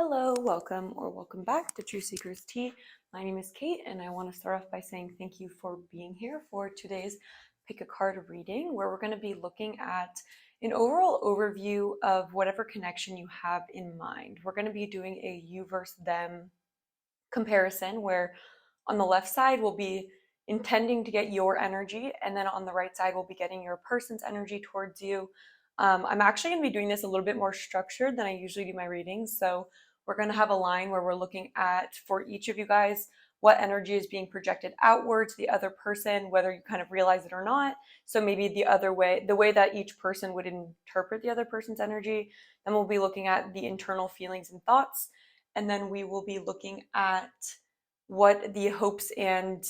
Hello, welcome back to Truth Seekers Tea. My name is Kate, and I want to start off by saying thank you for being here for today's Pick a Card reading, where we're going to be looking at an overall overview of whatever connection you have in mind. We're going to be doing a you versus them comparison, where on the left side we'll be intending to get your energy, and then on the right side we'll be getting your person's energy towards you. I'm actually going to be doing this a little bit more structured than I usually do my readings, so we're going to have a line where we're looking at, for each of you guys, what energy is being projected outwards, the other person, whether you kind of realize it or not. So maybe the way that each person would interpret the other person's energy. Then we'll be looking at the internal feelings and thoughts. And then we will be looking at what the hopes and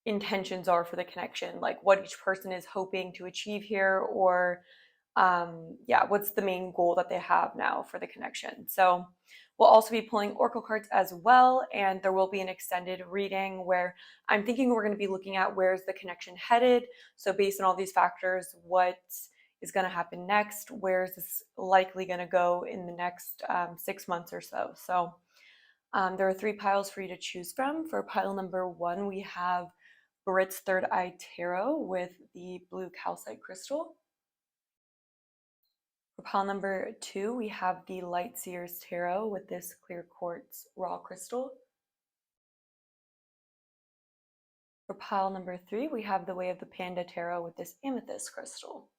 intentions are for the connection, like what each person is hoping to achieve here, or what's the main goal that they have now for the connection. So we'll also be pulling oracle cards as well, and there will be an extended reading where I'm thinking we're going to be looking at where's the connection headed. So based on all these factors, what is going to happen next? Where is this likely going to go in the next 6 months or so? So there are 3 piles for you to choose from. For pile number 1, we have Britt's Third Eye Tarot with the blue calcite crystal. For pile number 2, we have the Light Seers Tarot with this clear quartz raw crystal. For pile number 3, we have the Way of the Panda Tarot with this amethyst crystal.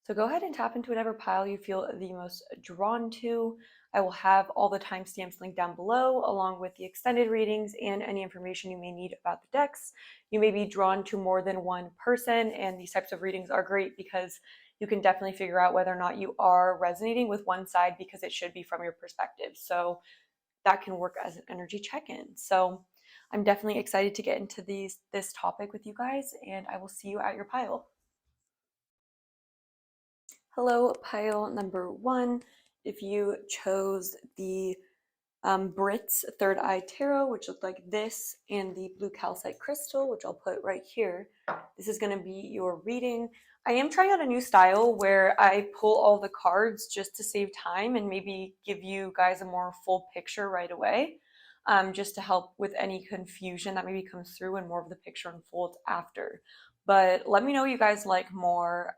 So go ahead and tap into whatever pile you feel the most drawn to. I will have all the timestamps linked down below, along with the extended readings and any information you may need about the decks. You may be drawn to more than one person, and these types of readings are great because you can definitely figure out whether or not you are resonating with one side, because it should be from your perspective. So that can work as an energy check-in. So I'm definitely excited to get into this topic with you guys, and I will see you at your pile. Hello, pile number 1. If you chose the Britt's Third Eye Tarot, which looked like this, and the blue calcite crystal, which I'll put right here, this is going to be your reading. I am trying out a new style where I pull all the cards just to save time and maybe give you guys a more full picture right away, just to help with any confusion that maybe comes through and more of the picture unfolds after. But let me know what you guys like more.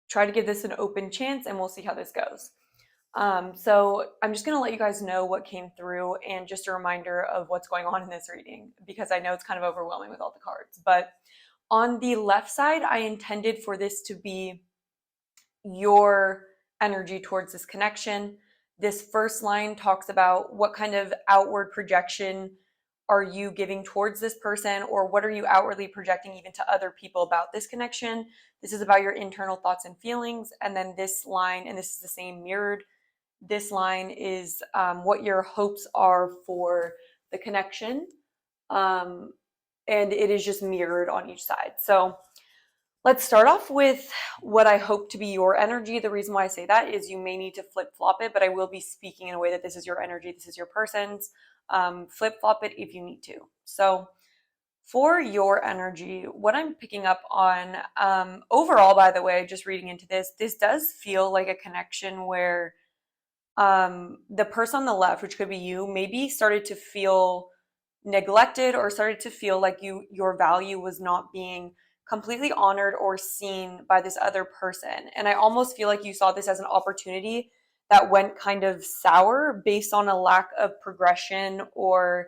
Try to give this an open chance, and we'll see how this goes. So I'm just going to let you guys know what came through, and just a reminder of what's going on in this reading, because I know it's kind of overwhelming with all the cards. But on the left side, I intended for this to be your energy towards this connection. This first line talks about what kind of outward projection are you giving towards this person, or what are you outwardly projecting even to other people about this connection. This is about your internal thoughts and feelings. And then this line, and this is the same mirrored, this line is what your hopes are for the connection. And it is just mirrored on each side. So let's start off with what I hope to be your energy. The reason why I say that is you may need to flip-flop it, but I will be speaking in a way that this is your energy, this is your person's. Flip-flop it if you need to. So for your energy, what I'm picking up on, overall, by the way, just reading into this does feel like a connection where the person on the left, which could be you, maybe started to feel neglected, or started to feel like your value was not being completely honored or seen by this other person. And I almost feel like you saw this as an opportunity that went kind of sour based on a lack of progression, or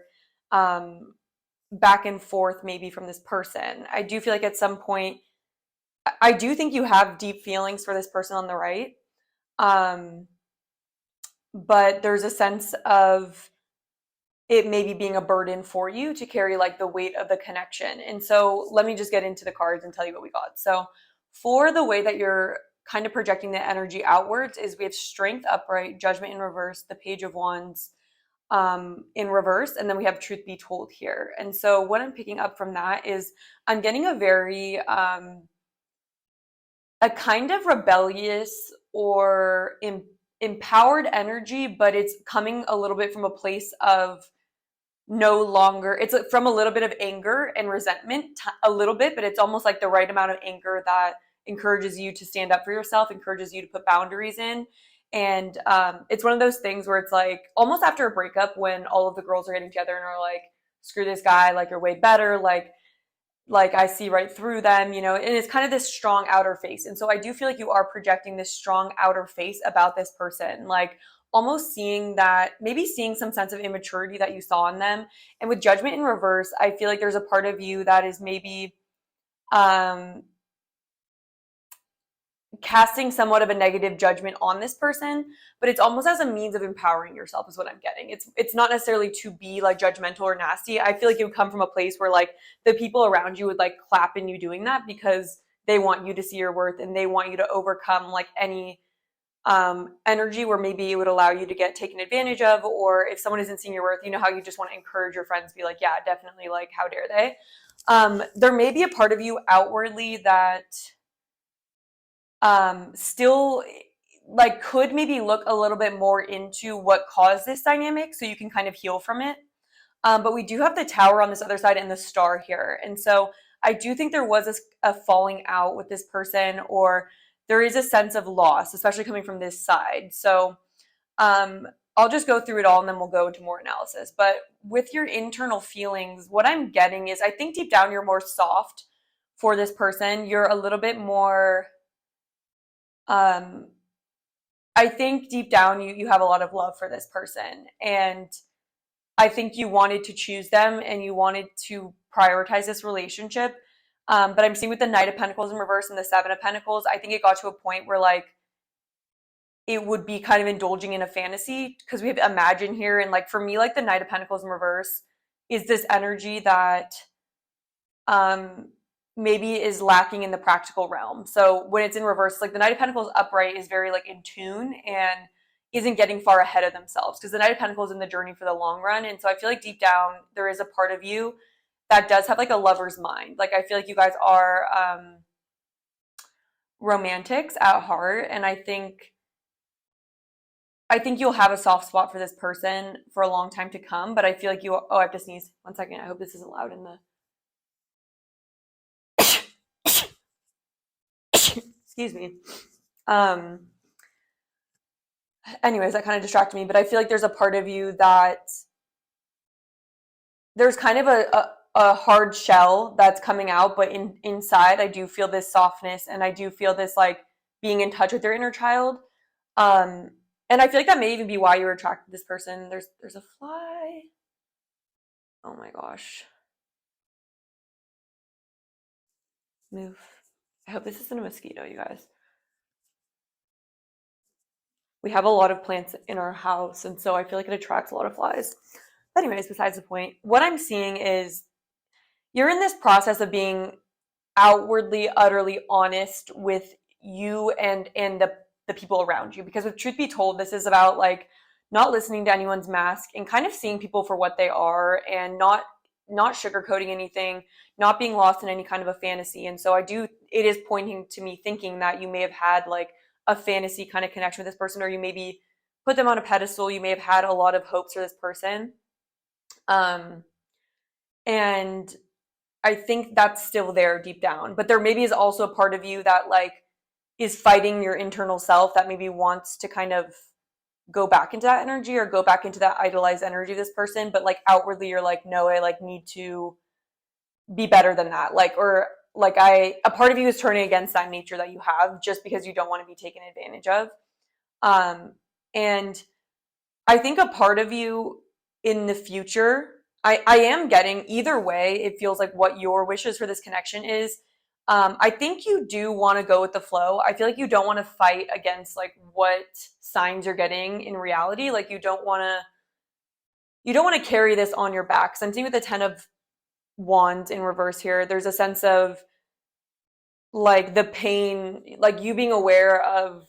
back and forth maybe from this person. I do feel like at some point, I do think you have deep feelings for this person on the right. But there's a sense of it maybe being a burden for you to carry, like the weight of the connection. And so let me just get into the cards and tell you what we got. So for the way that you're kind of projecting the energy outwards is we have Strength upright, Judgment in reverse, the Page of Wands in reverse, and then we have Truth be told here. And so what I'm picking up from that is I'm getting a very a kind of rebellious or empowered energy, but it's coming a little bit from a place of no longer, it's from a little bit of anger and resentment, a little bit, but it's almost like the right amount of anger that encourages you to stand up for yourself, encourages you to put boundaries in. And it's one of those things where it's like almost after a breakup when all of the girls are getting together and are like, screw this guy, like you're way better, like I see right through them, you know, and it's kind of this strong outer face. And so I do feel like you are projecting this strong outer face about this person, like almost seeing that, maybe seeing some sense of immaturity that you saw in them. And with Judgment in reverse, I feel like there's a part of you that is maybe casting somewhat of a negative judgment on this person, but it's almost as a means of empowering yourself is what I'm getting. It's not necessarily to be like judgmental or nasty. I feel like it would come from a place where like the people around you would like clap in you doing that because they want you to see your worth and they want you to overcome like any energy where maybe it would allow you to get taken advantage of, or if someone isn't seeing your worth, you know how you just want to encourage your friends, be like, yeah, definitely, like how dare they. There may be a part of you outwardly that still like could maybe look a little bit more into what caused this dynamic so you can kind of heal from it. But we do have the Tower on this other side and the Star here. And so I do think there was a falling out with this person, or there is a sense of loss, especially coming from this side. So I'll just go through it all and then we'll go into more analysis. But with your internal feelings, what I'm getting is I think deep down you're more soft for this person. You're a little bit more I think deep down you have a lot of love for this person, and I think you wanted to choose them and you wanted to prioritize this relationship. But I'm seeing with the Knight of Pentacles in reverse and the Seven of Pentacles, I think it got to a point where like it would be kind of indulging in a fantasy, because we have Imagine here, and like for me, like the Knight of Pentacles in reverse is this energy that maybe is lacking in the practical realm. So when it's in reverse, like the Knight of Pentacles upright is very like in tune and isn't getting far ahead of themselves, because the Knight of Pentacles is in the journey for the long run. And so I feel like deep down there is a part of you that does have like a lover's mind. Like I feel like you guys are romantics at heart, and I think you'll have a soft spot for this person for a long time to come. But I feel like I have to sneeze. 1 second. I hope this isn't loud in the excuse me. Anyways, that kind of distracted me, but I feel like there's a part of you that there's kind of a hard shell that's coming out, but inside I do feel this softness, and I do feel this like being in touch with your inner child. And I feel like that may even be why you were attracted to this person. There's a fly. Oh my gosh. Move. I hope this isn't a mosquito, you guys. We have a lot of plants in our house, and so I feel like it attracts a lot of flies. But anyways, besides the point, what I'm seeing is you're in this process of being outwardly, utterly honest with you and the people around you. Because with truth be told, this is about like not listening to anyone's mask and kind of seeing people for what they are, and not sugarcoating anything, not being lost in any kind of a fantasy. And so it is pointing to me thinking that you may have had like a fantasy kind of connection with this person, or you maybe put them on a pedestal. You may have had a lot of hopes for this person. And I think that's still there deep down, but there maybe is also a part of you that like is fighting your internal self, that maybe wants to kind of go back into that energy or go back into that idolized energy of this person. But like outwardly you're like, no, I like need to be better than that. A part of you is turning against that nature that you have just because you don't want to be taken advantage of. And I think a part of you in the future, I am getting either way, it feels like what your wishes for this connection is. I think you do want to go with the flow. I feel like you don't want to fight against like what signs you're getting in reality. Like you don't want to carry this on your back. So I'm seeing with the 10 of Wands in reverse here, there's a sense of like the pain, like you being aware of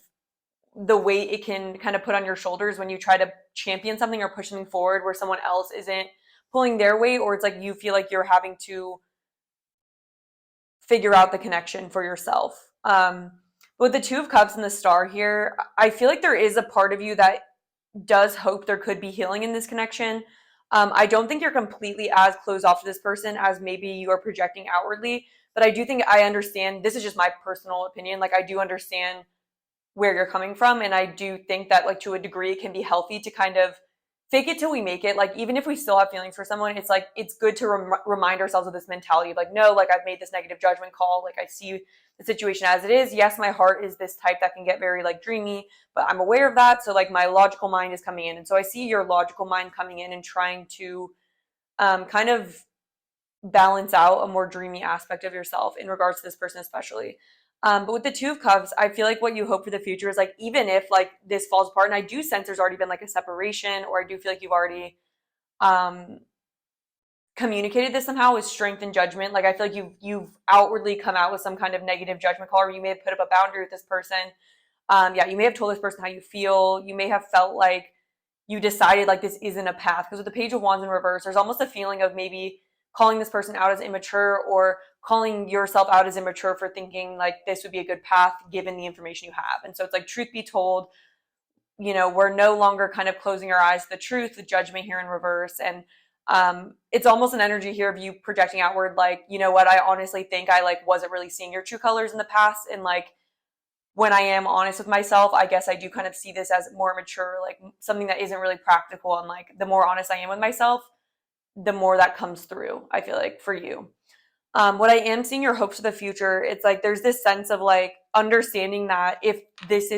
the weight it can kind of put on your shoulders when you try to champion something or push something forward where someone else isn't pulling their weight, or it's like you feel like you're having to figure out the connection for yourself. With the 2 of Cups and the Star here, I feel like there is a part of you that does hope there could be healing in this connection. I don't think you're completely as closed off to this person as maybe you are projecting outwardly, but I do think I understand, this is just my personal opinion, like I do understand where you're coming from. And I do think that like to a degree it can be healthy to kind of fake it till we make it. Like even if we still have feelings for someone, it's like it's good to remind ourselves of this mentality of like, no, like I've made this negative judgment call, like I see the situation as it is. Yes, my heart is this type that can get very like dreamy, but I'm aware of that. So like my logical mind is coming in, and so I see your logical mind coming in and trying to kind of balance out a more dreamy aspect of yourself in regards to this person especially. But with the Two of Cups, I feel like what you hope for the future is like, even if like this falls apart, and I do sense there's already been like a separation, or I do feel like you've already communicated this somehow with strength and judgment. Like I feel like you've outwardly come out with some kind of negative judgment call, or you may have put up a boundary with this person. You may have told this person how you feel. You may have felt like you decided like this isn't a path. Because with the Page of Wands in reverse, there's almost a feeling of maybe calling this person out as immature, or calling yourself out as immature for thinking like this would be a good path given the information you have. And so it's like, truth be told, we're no longer kind of closing our eyes to the truth, the judgment here in reverse. And it's almost an energy here of you projecting outward, like, you know what, I honestly think I like wasn't really seeing your true colors in the past. And like, when I am honest with myself, I guess I do kind of see this as more mature, like something that isn't really practical. And like, the more honest I am with myself, the more that comes through, I feel like, for you. What I am seeing your hopes for the future, it's like there's this sense of like understanding that if this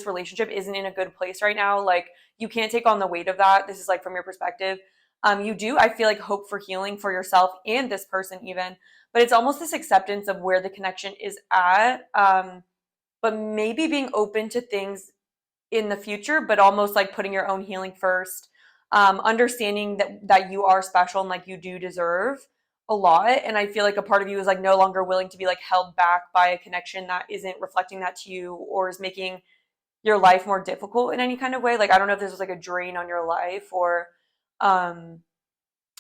relationship isn't in a good place right now, like you can't take on the weight of that. This is like from your perspective. You do, I feel like, hope for healing for yourself and this person even, but it's almost this acceptance of where the connection is at. But maybe being open to things in the future, but almost like putting your own healing first. Understanding that you are special and like you do deserve a lot. And I feel like a part of you is like no longer willing to be like held back by a connection that isn't reflecting that to you, or is making your life more difficult in any kind of way. Like I don't know if this was like a drain on your life, or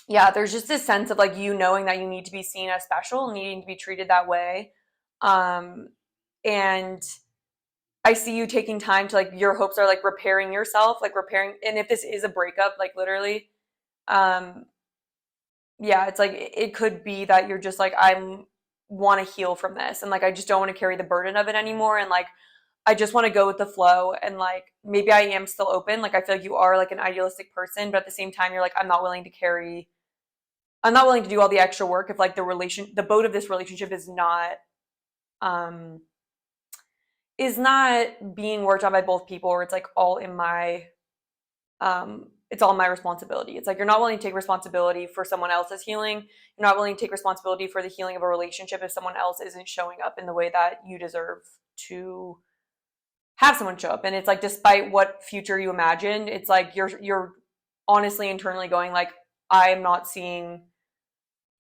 there's just this sense of like you knowing that you need to be seen as special, needing to be treated that way. And I see you taking time to like, your hopes are like repairing yourself, like repairing. And if this is a breakup, like literally, it's like, it could be that you're just like, I want to heal from this. And like, I just don't want to carry the burden of it anymore. And like, I just want to go with the flow. And like, maybe I am still open. Like, I feel like you are like an idealistic person, but at the same time, you're like, I'm not willing to do all the extra work if like the boat of this relationship is not being worked on by both people, or it's like all in my it's all my responsibility. It's like you're not willing to take responsibility for someone else's healing. You're not willing to take responsibility for the healing of a relationship if someone else isn't showing up in the way that you deserve to have someone show up. And it's like, despite what future you imagined, it's like you're honestly internally going like, I'm not seeing,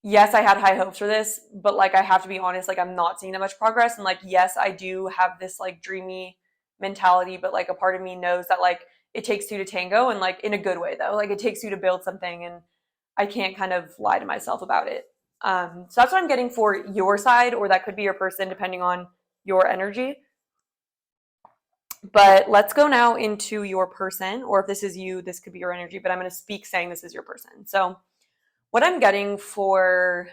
yes, I had high hopes for this, but like I have to be honest, like I'm not seeing that much progress. And like, yes, I do have this like dreamy mentality, but like a part of me knows that like it takes two to tango, and like in a good way though. Like it takes two to build something, and I can't kind of lie to myself about it. So that's what I'm getting for your side, or that could be your person depending on your energy. But let's go now into your person, or if this is you, this could be your energy, but I'm going to speak saying this is your person. So what I'm getting for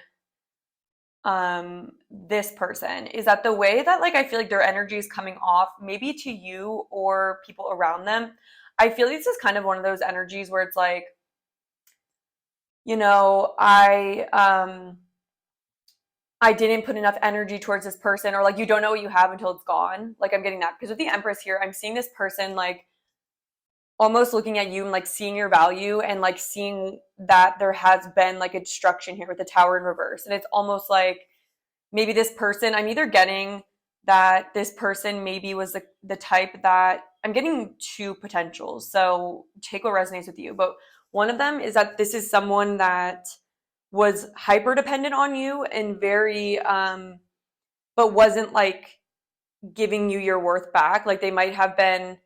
this person is that the way that like I feel like their energy is coming off, maybe to you or people around them, I feel like this is kind of one of those energies where it's like, I didn't put enough energy towards this person, or like you don't know what you have until it's gone. Like I'm getting that because with the Empress here, I'm seeing this person like almost looking at you and like seeing your value, and like seeing that there has been like a destruction here with the Tower in reverse. And it's almost like maybe this person, I'm either getting that this person maybe was the type that, I'm getting two potentials, so take what resonates with you. But one of them is that this is someone that was hyper dependent on you and very but wasn't like giving you your worth back. Like they might have been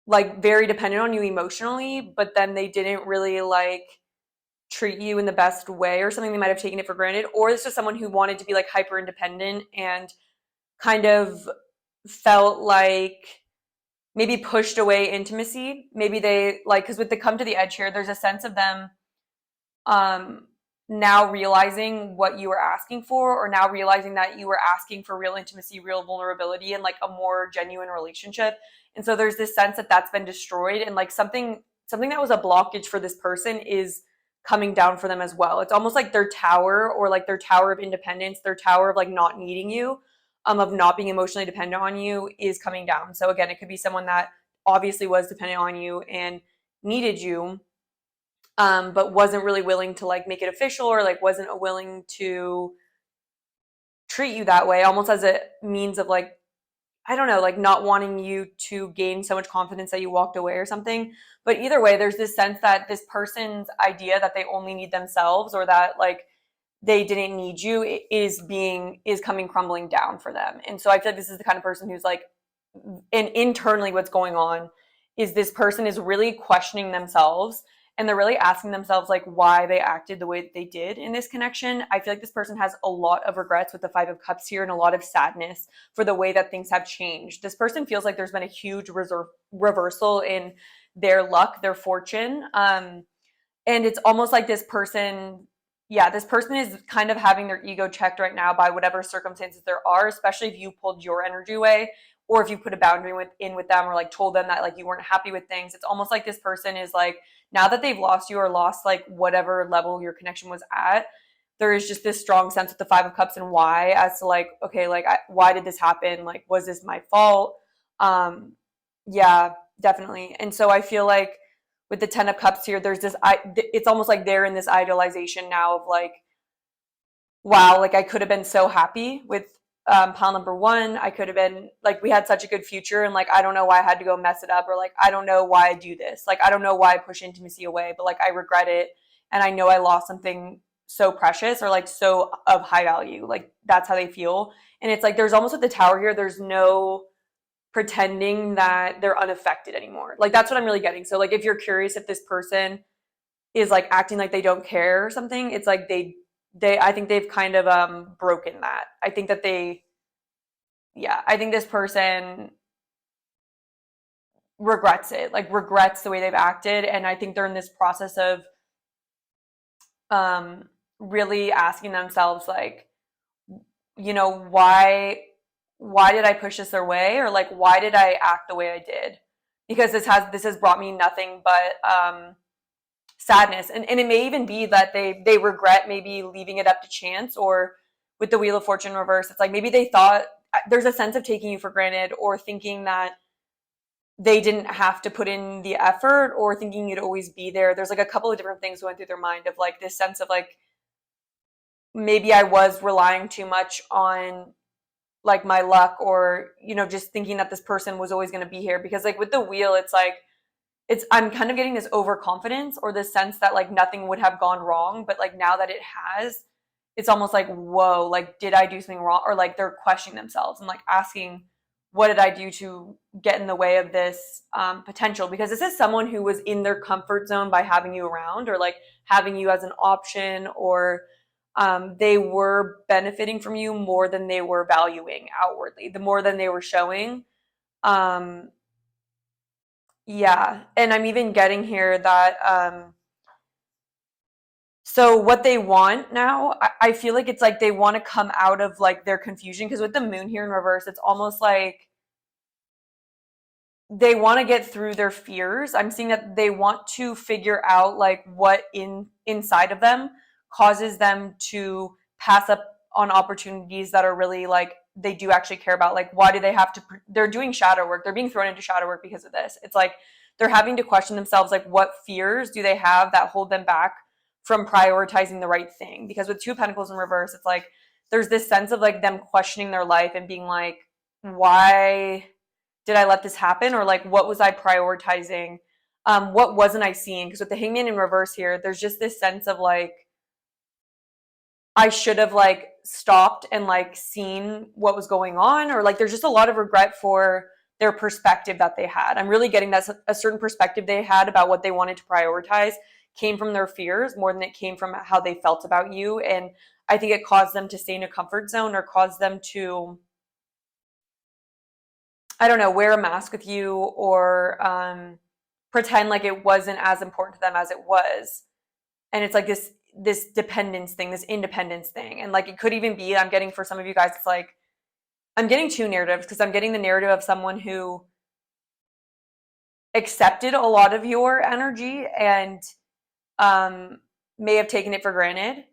like very dependent on you emotionally, but then they didn't really like treat you in the best way or something. They might have taken it for granted. Or this is someone who wanted to be like hyper independent and kind of felt like maybe pushed away intimacy. Maybe they like, because with the come to the edge here, there's a sense of them now realizing what you were asking for, or now realizing that you were asking for real intimacy, real vulnerability, and like a more genuine relationship. And so there's this sense that that's been destroyed, and like something that was a blockage for this person is coming down for them as well. It's almost like their tower, or like their tower of independence, their tower of like not needing you, of not being emotionally dependent on you, is coming down. So again, it could be someone that obviously was dependent on you and needed you, but wasn't really willing to like make it official, or like wasn't willing to treat you that way, almost as a means of like, I don't know, like not wanting you to gain so much confidence that you walked away or something. But either way, there's this sense that this person's idea that they only need themselves, or that like they didn't need you, is coming crumbling down for them. And so I feel like this is the kind of person who's like, and internally what's going on is this person is really questioning themselves, and they're really asking themselves like why they acted the way that they did in this connection. I feel like this person has a lot of regrets with the Five of Cups here, and a lot of sadness for the way that things have changed. This person feels like there's been a huge reversal in their luck, their fortune. And it's almost like this person is kind of having their ego checked right now by whatever circumstances there are, especially if you pulled your energy away, or if you put a boundary with them, or like told them that like you weren't happy with things. It's almost like this person is like, now that they've lost you, or lost like whatever level your connection was at, there is just this strong sense with the Five of Cups and why, as to like, okay, like why did this happen? Like, was this my fault? Yeah, definitely. And so I feel like with the Ten of Cups here, there's this, it's almost like they're in this idealization now of like, wow, like I could have been so happy with pile number one. I could have been like, we had such a good future, and like I don't know why I had to go mess it up, or like I don't know why I do this, like I don't know why I push intimacy away, but like I regret it, and I know I lost something so precious, or like so of high value. Like that's how they feel. And it's like there's almost with the Tower here, there's no pretending that they're unaffected anymore. Like that's what I'm really getting. So like if you're curious if this person is like acting like they don't care or something, it's like they I think they've kind of broken that. I think that I think this person regrets it, like regrets the way they've acted, and I think they're in this process of really asking themselves like, you know, why did I push this their way, or like why did I act the way I did? Because this has brought me nothing but sadness. And it may even be that they regret maybe leaving it up to chance, or with the Wheel of Fortune reverse, it's like maybe they thought, there's a sense of taking you for granted, or thinking that they didn't have to put in the effort, or thinking you'd always be there. There's like a couple of different things going through their mind of like this sense of like, maybe I was relying too much on like my luck, or you know, just thinking that this person was always going to be here. Because like with the wheel, it's like, I'm kind of getting this overconfidence, or this sense that like nothing would have gone wrong, but like now that it has, it's almost like, whoa, like did I do something wrong? Or like they're questioning themselves and like asking, what did I do to get in the way of this potential? Because this is someone who was in their comfort zone by having you around, or like having you as an option, or they were benefiting from you more than they were valuing outwardly, the more than they were showing. Yeah, and I'm even getting here that so what they want now, I feel like it's like they want to come out of like their confusion, because with the moon here in reverse, it's almost like they want to get through their fears. I'm seeing that they want to figure out like what inside of them causes them to pass up on opportunities that are really like they do actually care about. Like why do they have to they're doing shadow work, they're being thrown into shadow work because of this. It's like they're having to question themselves, like what fears do they have that hold them back from prioritizing the right thing. Because with Two of Pentacles in reverse, it's like there's this sense of like them questioning their life and being like, why did I let this happen? Or like, what was I prioritizing? What wasn't I seeing? Because with the Hangman in reverse here, there's just this sense of like, I should have like stopped and like seen what was going on, or like there's just a lot of regret for their perspective that they had. I'm really getting that a certain perspective they had about what they wanted to prioritize came from their fears more than it came from how they felt about you. And I think it caused them to stay in a comfort zone, or caused them to, I don't know, wear a mask with you, or pretend like it wasn't as important to them as it was. And it's like this dependence thing, this independence thing. And like, it could even be, I'm getting for some of you guys, it's like, I'm getting two narratives, because I'm getting the narrative of someone who accepted a lot of your energy and may have taken it for granted.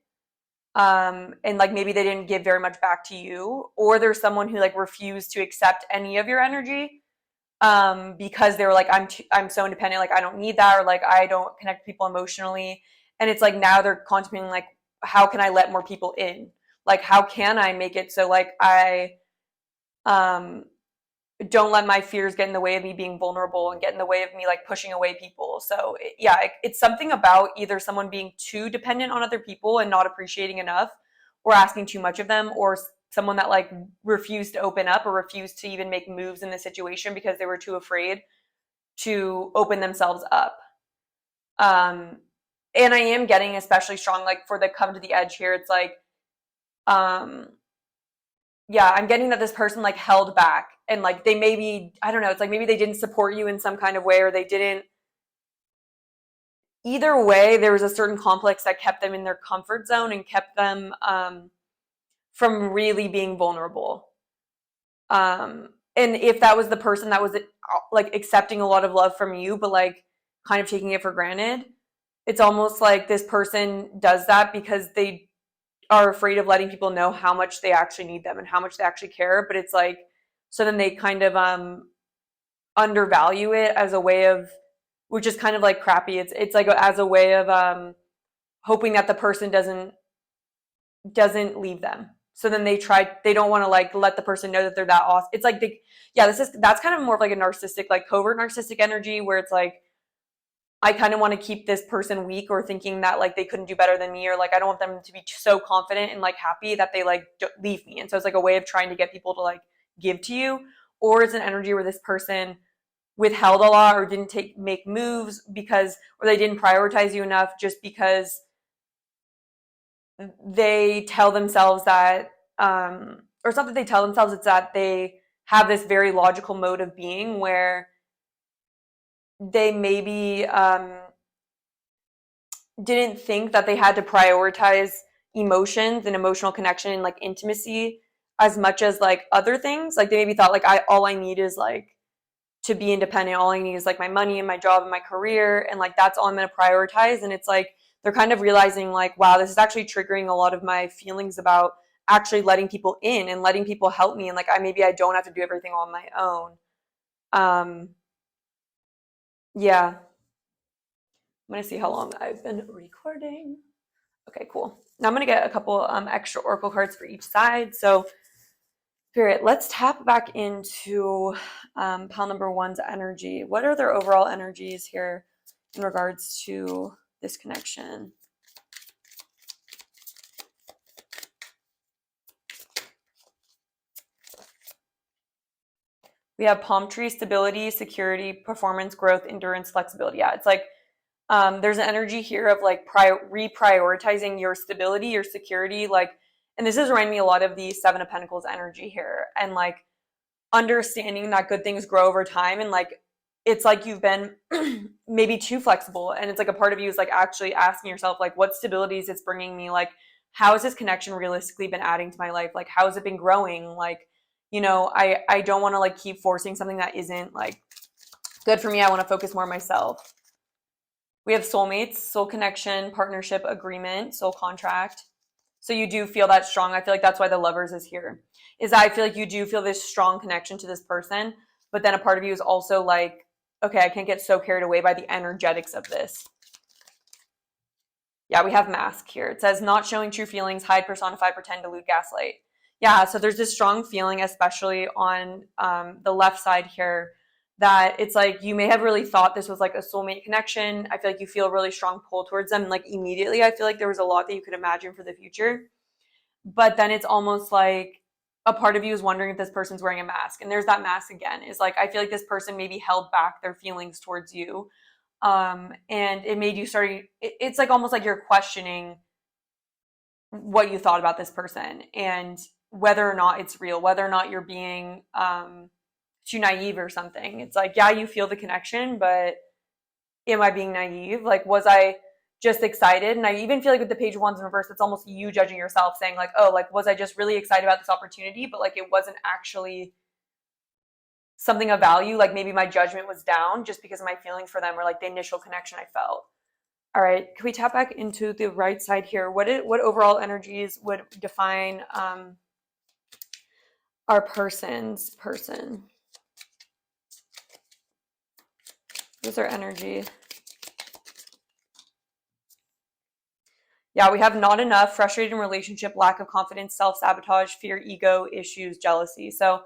And like, maybe they didn't give very much back to you, or there's someone who like refused to accept any of your energy because they were like, I'm so independent, like I don't need that, or like I don't connect with people emotionally. And it's like, now they're contemplating like, how can I let more people in? Like, how can I make it so like I don't let my fears get in the way of me being vulnerable and get in the way of me like pushing away people. So it's something about either someone being too dependent on other people and not appreciating enough, or asking too much of them, or someone that like refused to open up or refused to even make moves in the situation because they were too afraid to open themselves up. And I am getting especially strong, like for the come to the edge here, it's like, yeah, I'm getting that this person like held back, and like they maybe, I don't know, it's like maybe they didn't support you in some kind of way, or they didn't. Either way, there was a certain complex that kept them in their comfort zone and kept them from really being vulnerable. And if that was the person that was like accepting a lot of love from you, but like kind of taking it for granted, it's almost like this person does that because they are afraid of letting people know how much they actually need them and how much they actually care. But it's like, so then they kind of undervalue it as a way of, which is kind of like crappy. It's like as a way of hoping that the person doesn't leave them. So then they don't want to like let the person know that they're that awesome. It's like that's kind of more of like a narcissistic, like covert narcissistic energy, where it's like, I kind of want to keep this person weak, or thinking that like they couldn't do better than me, or like I don't want them to be so confident and like happy that they like leave me. And so it's like a way of trying to get people to like give to you. Or it's an energy where this person withheld a lot, or didn't make moves because, or they didn't prioritize you enough, just because they tell themselves that or it's not that they tell themselves, it's that they have this very logical mode of being where they maybe didn't think that they had to prioritize emotions and emotional connection and like intimacy as much as like other things. Like they maybe thought like, all I need is like to be independent. All I need is like my money and my job and my career, and like that's all I'm going to prioritize. And it's like they're kind of realizing like, wow, this is actually triggering a lot of my feelings about actually letting people in and letting people help me, and like maybe I don't have to do everything on my own. Yeah, I'm gonna see how long I've been recording. Okay, cool. Now I'm gonna get a couple extra oracle cards for each side. So Spirit, let's tap back into pile number one's energy. What are their overall energies here in regards to this connection? We have palm tree, stability, security, performance, growth, endurance, flexibility. Yeah, it's like there's an energy here of like reprioritizing your stability, your security, like, and this is reminding me a lot of the Seven of Pentacles energy here, and like understanding that good things grow over time. And like, it's like you've been maybe too flexible, and it's like a part of you is like actually asking yourself like, what stabilities it's bringing me, like how has this connection realistically been adding to my life, like how has it been growing, like, you know, I don't want to like keep forcing something that isn't like good for me. I want to focus more on myself. We have soulmates, soul connection, partnership, agreement, soul contract. So you do feel that strong. I feel like that's why the Lovers is here. Is I feel like you do feel this strong connection to this person, but then a part of you is also like, okay, I can't get so carried away by the energetics of this. Yeah, we have mask here. It says not showing true feelings, hide, personify, pretend, delude, gaslight. Yeah, so there's this strong feeling, especially on the left side here, that it's like you may have really thought this was like a soulmate connection. I feel like you feel a really strong pull towards them. Like immediately, I feel like there was a lot that you could imagine for the future. But then it's almost like a part of you is wondering if this person's wearing a mask. And there's that mask again. Is like, I feel like this person maybe held back their feelings towards you. And it made you it's like almost like you're questioning what you thought about this person and whether or not it's real, whether or not you're being too naive or something. It's like, yeah, you feel the connection, but am I being naive? Like, was I just excited. And I even feel like with the page of wands in reverse, it's almost you judging yourself, saying like, oh, like, was I just really excited about this opportunity, but like it wasn't actually something of value? Like maybe my judgment was down just because of my feelings for them, or like the initial connection I felt. All right, can we tap back into the right side here? What overall energies would define our person's person? What's our energy? Yeah, we have not enough, frustrated in relationship, lack of confidence, self-sabotage, fear, ego, issues, jealousy. So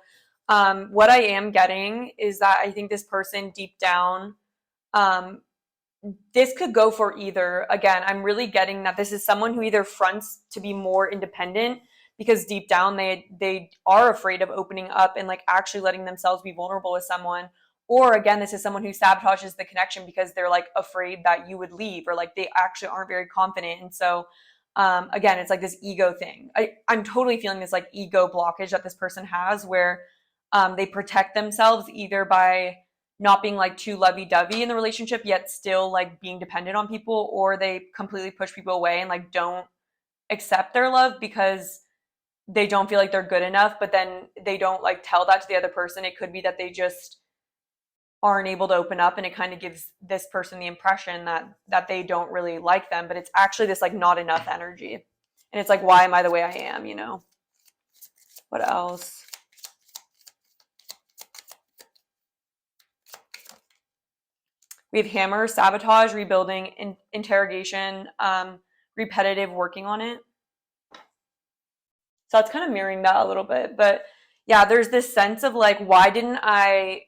what I am getting is that I think this person deep down, this could go for either. Again, I'm really getting that this is someone who either fronts to be more independent because deep down they are afraid of opening up and like actually letting themselves be vulnerable with someone. Or again, this is someone who sabotages the connection because they're like afraid that you would leave, or like they actually aren't very confident. And so again, it's like this ego thing. I'm totally feeling this like ego blockage that this person has, where they protect themselves either by not being like too lovey-dovey in the relationship yet still like being dependent on people, or they completely push people away and like don't accept their love because they don't feel like they're good enough, but then they don't like tell that to the other person. It could be that they just aren't able to open up, and it kind of gives this person the impression that they don't really like them, but it's actually this like not enough energy. And it's like, why am I the way I am, you know? What else? We have hammer, sabotage, rebuilding, interrogation, repetitive, working on it. So it's kind of mirroring that a little bit. But yeah, there's this sense of like, why didn't I,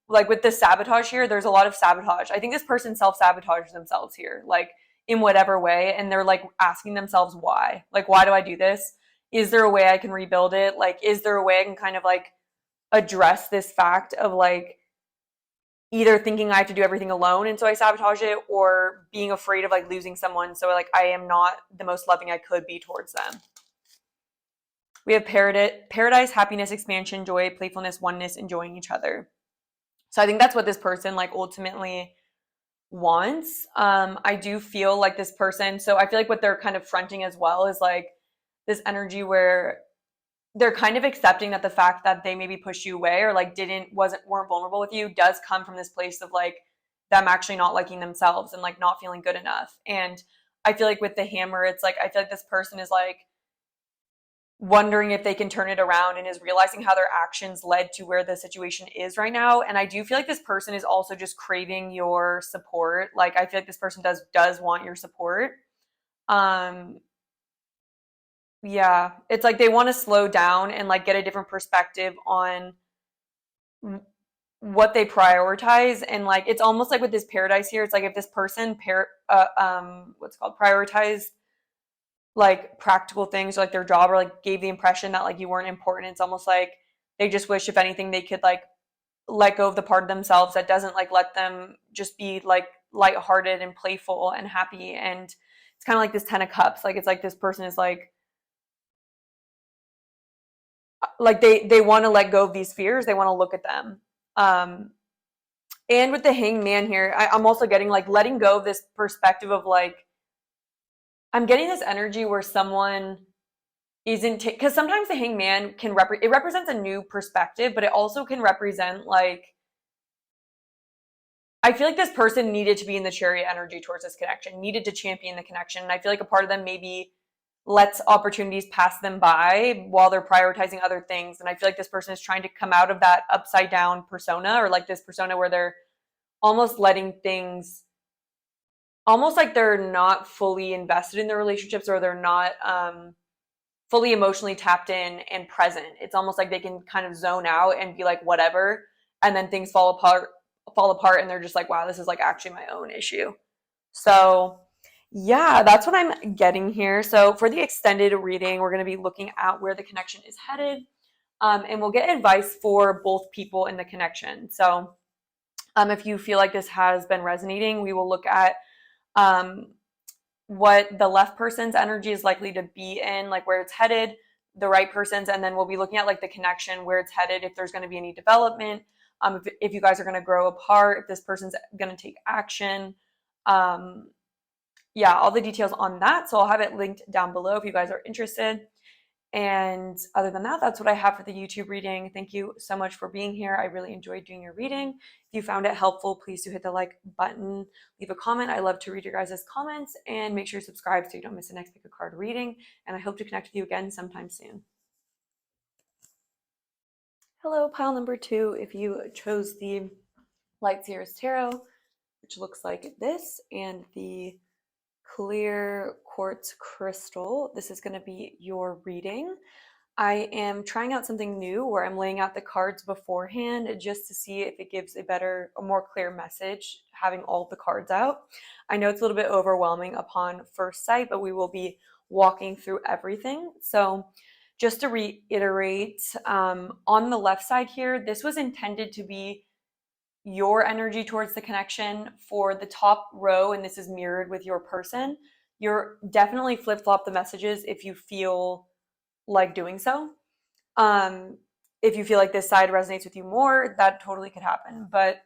like with the sabotage here, there's a lot of sabotage. I think this person self-sabotages themselves here, like in whatever way. And they're like asking themselves why. Like, why do I do this? Is there a way I can rebuild it? Like, is there a way I can kind of like address this fact of like, either thinking I have to do everything alone and so I sabotage it, or being afraid of like losing someone, so like I am not the most loving I could be towards them. We have paradise, happiness, expansion, joy, playfulness, oneness, enjoying each other. So I think that's what this person like ultimately wants. I do feel like this person, so I feel like what they're kind of fronting as well is like this energy where they're kind of accepting that the fact that they maybe pushed you away or like weren't vulnerable with you does come from this place of like them actually not liking themselves and like not feeling good enough. And I feel like with the hammer, it's like I feel like this person is like wondering if they can turn it around and is realizing how their actions led to where the situation is right now. And I do feel like this person is also just craving your support. Like I feel like this person does want your support. Yeah, it's like they want to slow down and like get a different perspective on what they prioritize. And like it's almost like with this paradise here, it's like if this person prioritized like practical things, or like their job, or like gave the impression that like you weren't important, it's almost like they just wish if anything they could like let go of the part of themselves that doesn't like let them just be like lighthearted and playful and happy. And it's kind of like this 10 of cups, like it's like this person is like they want to let go of these fears, they want to look at them. And with the hangman here, I'm also getting like letting go of this perspective of like, I'm getting this energy where someone isn't, because sometimes the hangman it represents a new perspective, but it also can represent like, I feel like this person needed to be in the chariot energy towards this connection, needed to champion the connection. And I feel like a part of them maybe lets opportunities pass them by while they're prioritizing other things. And I feel like this person is trying to come out of that upside down persona, or like this persona where they're almost letting things, almost like they're not fully invested in their relationships, or they're not fully emotionally tapped in and present. It's almost like they can kind of zone out and be like, whatever. And then things fall apart and they're just like, wow, this is like actually my own issue. So yeah, that's what I'm getting here. So for the extended reading, we're going to be looking at where the connection is headed, and we'll get advice for both people in the connection. So if you feel like this has been resonating, we will look at what the left person's energy is likely to be in, like where it's headed, the right person's, and then we'll be looking at like the connection, where it's headed, if there's going to be any development, if you guys are going to grow apart, if this person's going to take action. yeah, all the details on that. So I'll have it linked down below if you guys are interested. And other than that, that's what I have for the YouTube reading. Thank you so much for being here. I really enjoyed doing your reading. If you found it helpful, please do hit the like button, leave a comment. I love to read your guys' comments, and make sure you subscribe so you don't miss the next pick a card reading. And I hope to connect with you again sometime soon. Hello, pile number 2. If you chose the Light Seers Tarot, which looks like this, and the clear quartz crystal, this is going to be your reading. I am trying out something new where I'm laying out the cards beforehand just to see if it gives a more clear message having all the cards out. I know it's a little bit overwhelming upon first sight, but we will be walking through everything. So just to reiterate, on the left side here, this was intended to be your energy towards the connection. For the top row, and this is mirrored with your person, you're definitely flip-flop the messages if you feel like doing so. If you feel like this side resonates with you more, that totally could happen. But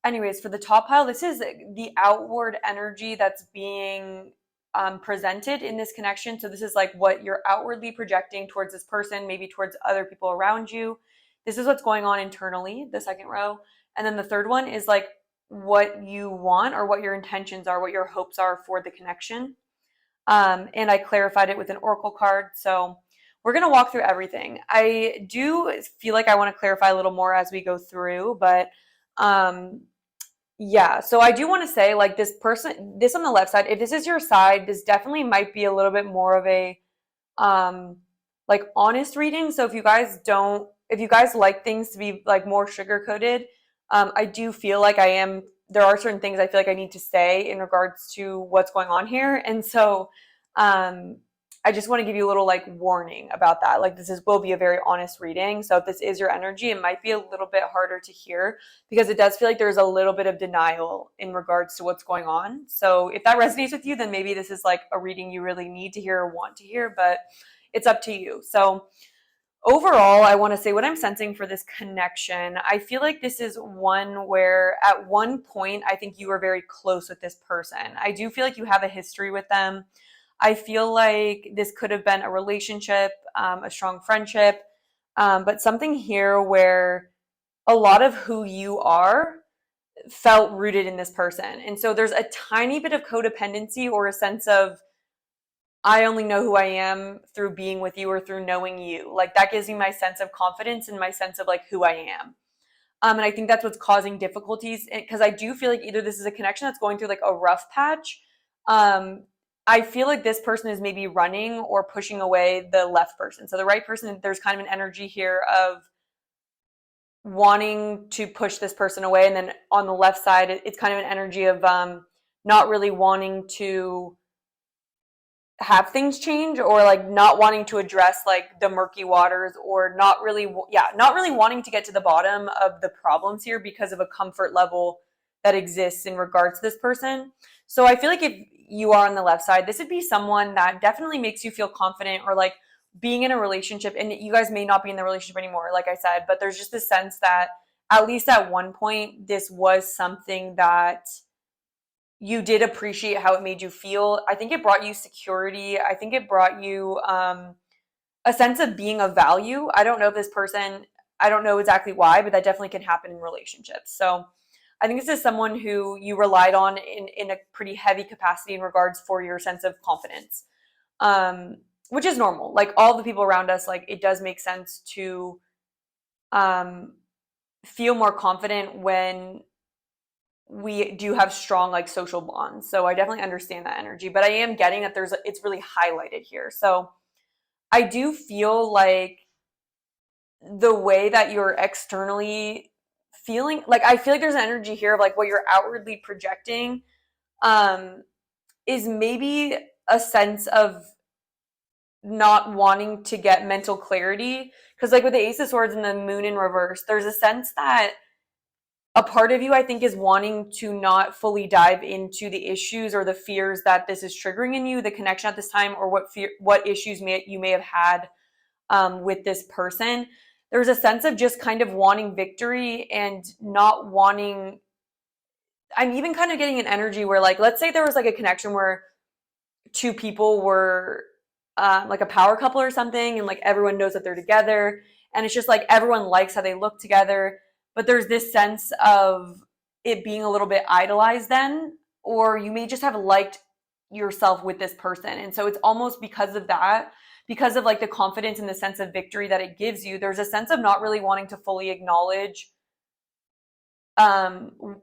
anyways, for the top pile, this is the outward energy that's being presented in this connection. So this is like what you're outwardly projecting towards this person, maybe towards other people around you. This is what's going on internally, the second row. And then the third one is like what you want, or what your intentions are, what your hopes are for the connection. And I clarified it with an oracle card. So we're going to walk through everything. I do feel like I want to clarify a little more as we go through, but yeah, so I do want to say, like, this person, this on the left side, if this is your side, this definitely might be a little bit more of a like honest reading. So if you guys like things to be like more sugar coated, I do feel like there are certain things I feel like I need to say in regards to what's going on here. And so I just want to give you a little like warning about that. Like, will be a very honest reading. So if this is your energy, it might be a little bit harder to hear, because it does feel like there's a little bit of denial in regards to what's going on. So if that resonates with you, then maybe this is like a reading you really need to hear or want to hear, but it's up to you. So overall, I want to say what I'm sensing for this connection. I feel like this is one where at one point, I think you were very close with this person. I do feel like you have a history with them. I feel like this could have been a relationship, a strong friendship, but something here where a lot of who you are felt rooted in this person. And so there's a tiny bit of codependency, or a sense of, I only know who I am through being with you or through knowing you. Like, that gives me my sense of confidence and my sense of like who I am. And I think that's what's causing difficulties, because I do feel like either this is a connection that's going through like a rough patch. I feel like this person is maybe running or pushing away the left person. So the right person, there's kind of an energy here of wanting to push this person away. And then on the left side, it's kind of an energy of not really wanting to have things change, or like not wanting to address like the murky waters, or not really wanting to get to the bottom of the problems here because of a comfort level that exists in regards to this person. So I feel like if you are on the left side, this would be someone that definitely makes you feel confident, or like being in a relationship, and you guys may not be in the relationship anymore, like I said, but there's just this sense that at least at one point, this was something that you did appreciate how it made you feel. I think it brought you security. I think it brought you a sense of being of value. I don't know exactly why, but that definitely can happen in relationships. So I think this is someone who you relied on in a pretty heavy capacity in regards for your sense of confidence, which is normal. Like, all the people around us, like, it does make sense to feel more confident when we do have strong like social bonds. So I definitely understand that energy, but I am getting that it's really highlighted here. So I do feel like the way that you're externally feeling, like, I feel like there's an energy here of like what you're outwardly projecting is maybe a sense of not wanting to get mental clarity. Because like with the Ace of Swords and the Moon in reverse, there's a sense that a part of you, I think, is wanting to not fully dive into the issues or the fears that this is triggering in you, the connection at this time, or what issues you may have had with this person. There's a sense of just kind of wanting victory and not wanting. I'm even kind of getting an energy where, like, let's say there was like a connection where two people were like a power couple or something, and like everyone knows that they're together, and it's just like everyone likes how they look together, but there's this sense of it being a little bit idolized then, or you may just have liked yourself with this person. And so it's almost because of that, because of like the confidence and the sense of victory that it gives you, there's a sense of not really wanting to fully acknowledge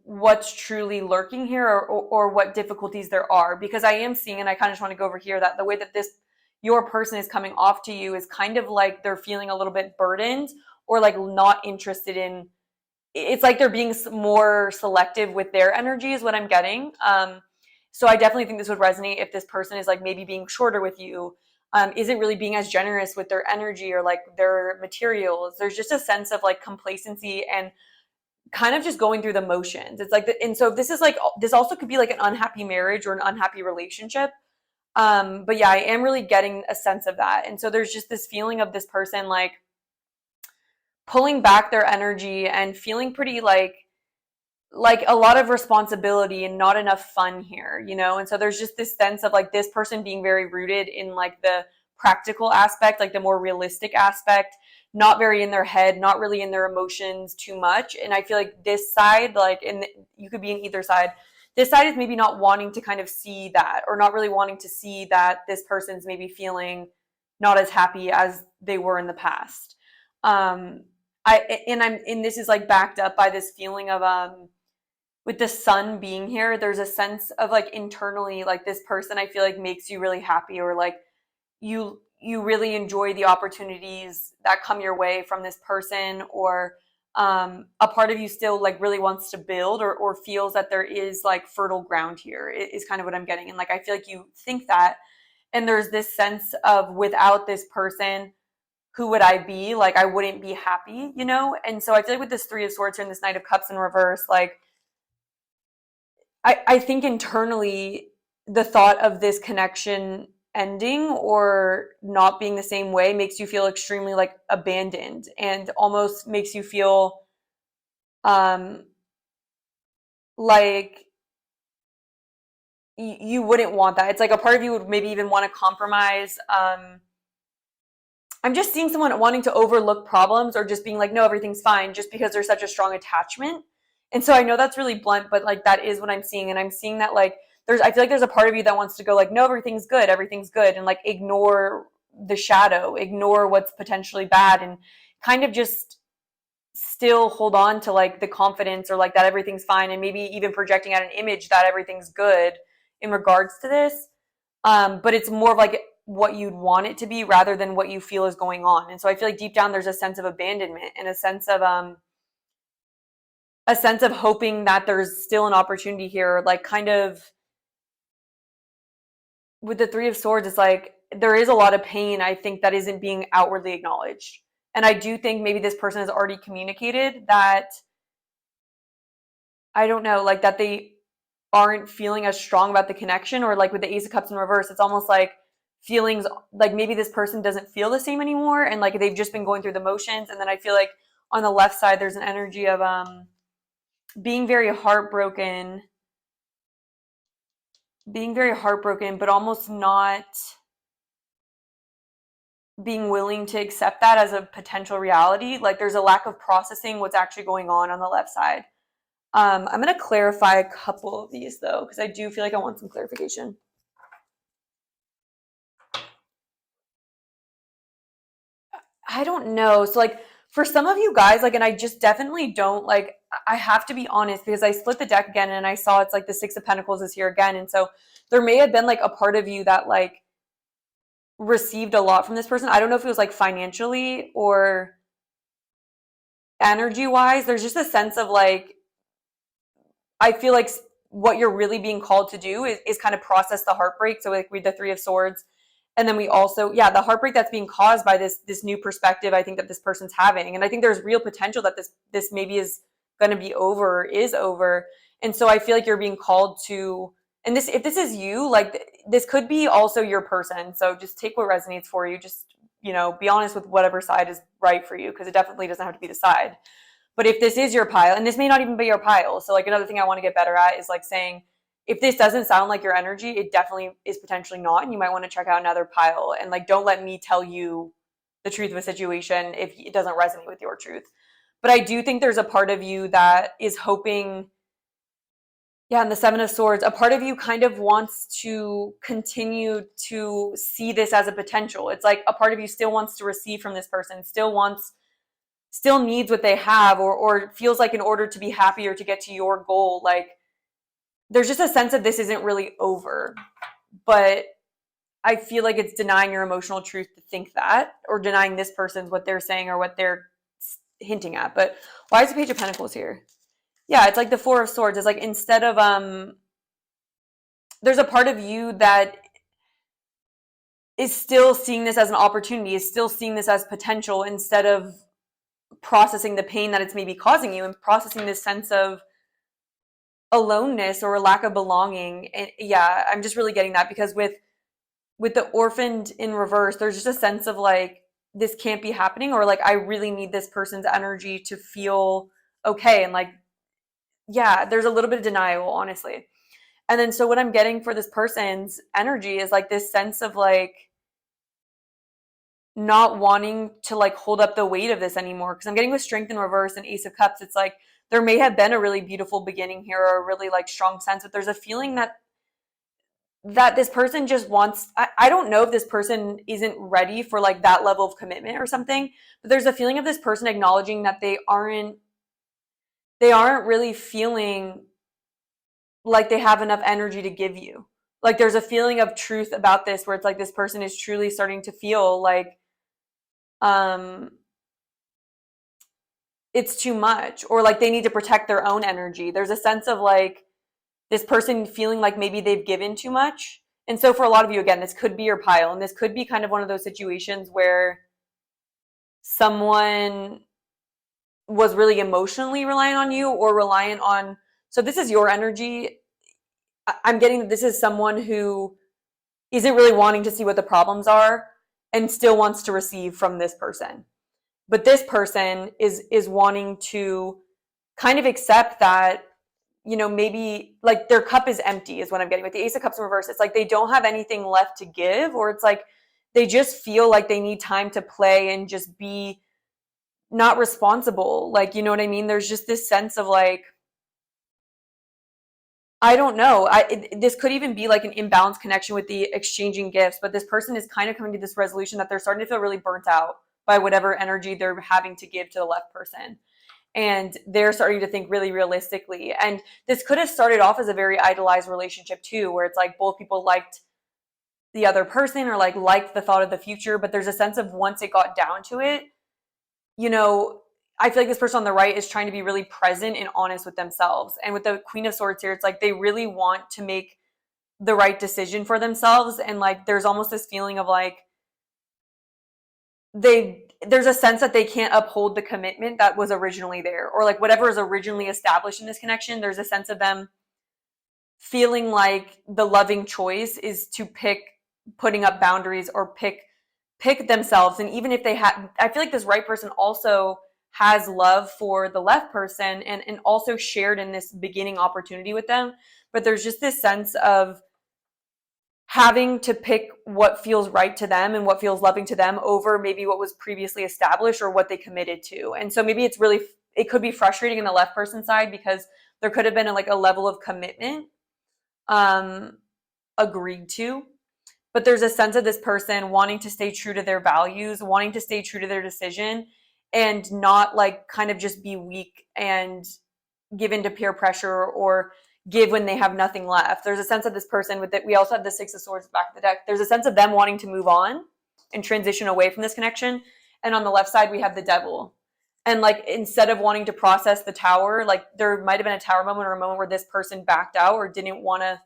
what's truly lurking here, or what difficulties there are. Because I am seeing, and I kind of just want to go over here, that the way that your person is coming off to you is kind of like they're feeling a little bit burdened, or like not interested in, it's like they're being more selective with their energy is what I'm getting. So I definitely think this would resonate if this person is like maybe being shorter with you, isn't really being as generous with their energy or like their materials. There's just a sense of like complacency and kind of just going through the motions. It's like, and so this is like, this also could be like an unhappy marriage or an unhappy relationship. But yeah, I am really getting a sense of that. And so there's just this feeling of this person like pulling back their energy and feeling pretty like a lot of responsibility and not enough fun here, you know? And so there's just this sense of like this person being very rooted in like the practical aspect, like the more realistic aspect, not very in their head, not really in their emotions too much. And I feel like this side, like, and you could be in either side, this side is maybe not wanting to kind of see that, or not really wanting to see that this person's maybe feeling not as happy as they were in the past. And this is like backed up by this feeling of, with the sun being here, there's a sense of like internally, like this person I feel like makes you really happy, or like you really enjoy the opportunities that come your way from this person, or a part of you still like really wants to build, or feels that there is like fertile ground here, is kind of what I'm getting. And like I feel like you think that, and there's this sense of without this person, who would I be? Like I wouldn't be happy, you know? And so I feel like with this Three of Swords and this Knight of Cups in reverse, like I think internally the thought of this connection ending or not being the same way makes you feel extremely like abandoned, and almost makes you feel like you wouldn't want that. It's like a part of you would maybe even want to compromise. I'm just seeing someone wanting to overlook problems, or just being like, no, everything's fine, just because there's such a strong attachment. And so I know that's really blunt, but like that is what I'm seeing. And I'm seeing that like I feel like there's a part of you that wants to go like, no, everything's good, and like ignore the shadow, ignore what's potentially bad, and kind of just still hold on to like the confidence, or like that everything's fine, and maybe even projecting out an image that everything's good in regards to this. But it's more of like what you'd want it to be rather than what you feel is going on. And so I feel like deep down there's a sense of abandonment, and a sense of hoping that there's still an opportunity here. Like kind of with the Three of Swords, it's like there is a lot of pain, I think, that isn't being outwardly acknowledged. And I do think maybe this person has already communicated that, I don't know, like that they aren't feeling as strong about the connection. Or like with the Ace of Cups in reverse, it's almost like feelings like maybe this person doesn't feel the same anymore, and like they've just been going through the motions. And then I feel like on the left side there's an energy of being very heartbroken, but almost not being willing to accept that as a potential reality. Like there's a lack of processing what's actually going on the left side. I'm going to clarify a couple of these though, because I do feel like I want some clarification. I don't know. So like for some of you guys, like, and I just definitely don't, like, I have to be honest, because I split the deck again and I saw it's like the Six of Pentacles is here again. And so there may have been like a part of you that like received a lot from this person. I don't know if it was like financially or energy wise. There's just a sense of like, I feel like what you're really being called to do is kind of process the heartbreak. So like with the Three of Swords, and then we also, yeah, the heartbreak that's being caused by this new perspective I think that this person's having. And I think there's real potential that this maybe is going to be over, or is over. And so I feel like you're being called to, and this, if this is you, like this could be also your person. So just take what resonates for you. Just, you know, be honest with whatever side is right for you, because it definitely doesn't have to be the side. But if this is your pile, and this may not even be your pile. So like another thing I want to get better at is like saying, if this doesn't sound like your energy, it definitely is potentially not, and you might want to check out another pile. And like, don't let me tell you the truth of a situation if it doesn't resonate with your truth. But I do think there's a part of you that is hoping, yeah, and the Seven of Swords, a part of you kind of wants to continue to see this as a potential. It's like a part of you still wants to receive from this person, still needs what they have, or feels like in order to be happy or to get to your goal, like there's just a sense of this isn't really over. But I feel like it's denying your emotional truth to think that, or denying this person's what they're saying or what they're hinting at. But why is the Page of Pentacles here? Yeah, it's like the Four of Swords. It's like instead of there's a part of you that is still seeing this as an opportunity, is still seeing this as potential, instead of processing the pain that it's maybe causing you and processing this sense of aloneness or a lack of belonging. And yeah, I'm just really getting that, because with the orphaned in reverse, there's just a sense of like, this can't be happening, or like, I really need this person's energy to feel okay. And like, yeah, there's a little bit of denial, honestly. And then so what I'm getting for this person's energy is like this sense of like not wanting to like hold up the weight of this anymore. Because I'm getting with Strength in reverse and Ace of Cups, it's like there may have been a really beautiful beginning here, or a really like strong sense, but there's a feeling that this person just wants, I don't know if this person isn't ready for like that level of commitment or something, but there's a feeling of this person acknowledging that they aren't really feeling like they have enough energy to give you. Like there's a feeling of truth about this, where it's like this person is truly starting to feel like it's too much, or like they need to protect their own energy. There's a sense of like this person feeling like maybe they've given too much. And so for a lot of you, again, this could be your pile, and this could be kind of one of those situations where someone was really emotionally reliant on you, or reliant on, so this is your energy. I'm getting that this is someone who isn't really wanting to see what the problems are and still wants to receive from this person. But this person is wanting to kind of accept that, you know, maybe like their cup is empty is what I'm getting with the Ace of Cups in reverse. It's like they don't have anything left to give, or it's like they just feel like they need time to play and just be not responsible. Like, you know what I mean? There's just this sense of like, I don't know. This could even be like an imbalanced connection with the exchanging gifts, but this person is kind of coming to this resolution that they're starting to feel really burnt out by whatever energy they're having to give to the left person. And they're starting to think really realistically. And this could have started off as a very idolized relationship too, where it's like both people liked the other person, or like liked the thought of the future. But there's a sense of once it got down to it, you know, I feel like this person on the right is trying to be really present and honest with themselves. And with the Queen of Swords here, it's like they really want to make the right decision for themselves. And like there's almost this feeling of like there's a sense that they can't uphold the commitment that was originally there, or like whatever is originally established in this connection. There's a sense of them feeling like the loving choice is to pick putting up boundaries, or pick themselves. And even if they have, I feel like this right person also has love for the left person, and also shared in this beginning opportunity with them. But there's just this sense of having to pick what feels right to them and what feels loving to them over maybe what was previously established or what they committed to. And so maybe it could be frustrating in the left person side, because there could have been a level of commitment agreed to, but there's a sense of this person wanting to stay true to their values, wanting to stay true to their decision, and not like kind of just be weak and give into peer pressure, or give when they have nothing left. There's a sense of this person with it. We also have the Six of Swords back of the deck. There's a sense of them wanting to move on and transition away from this connection. And on the left side, we have the Devil. And like, instead of wanting to process the Tower, like there might've been a Tower moment, or a moment where this person backed out or didn't want to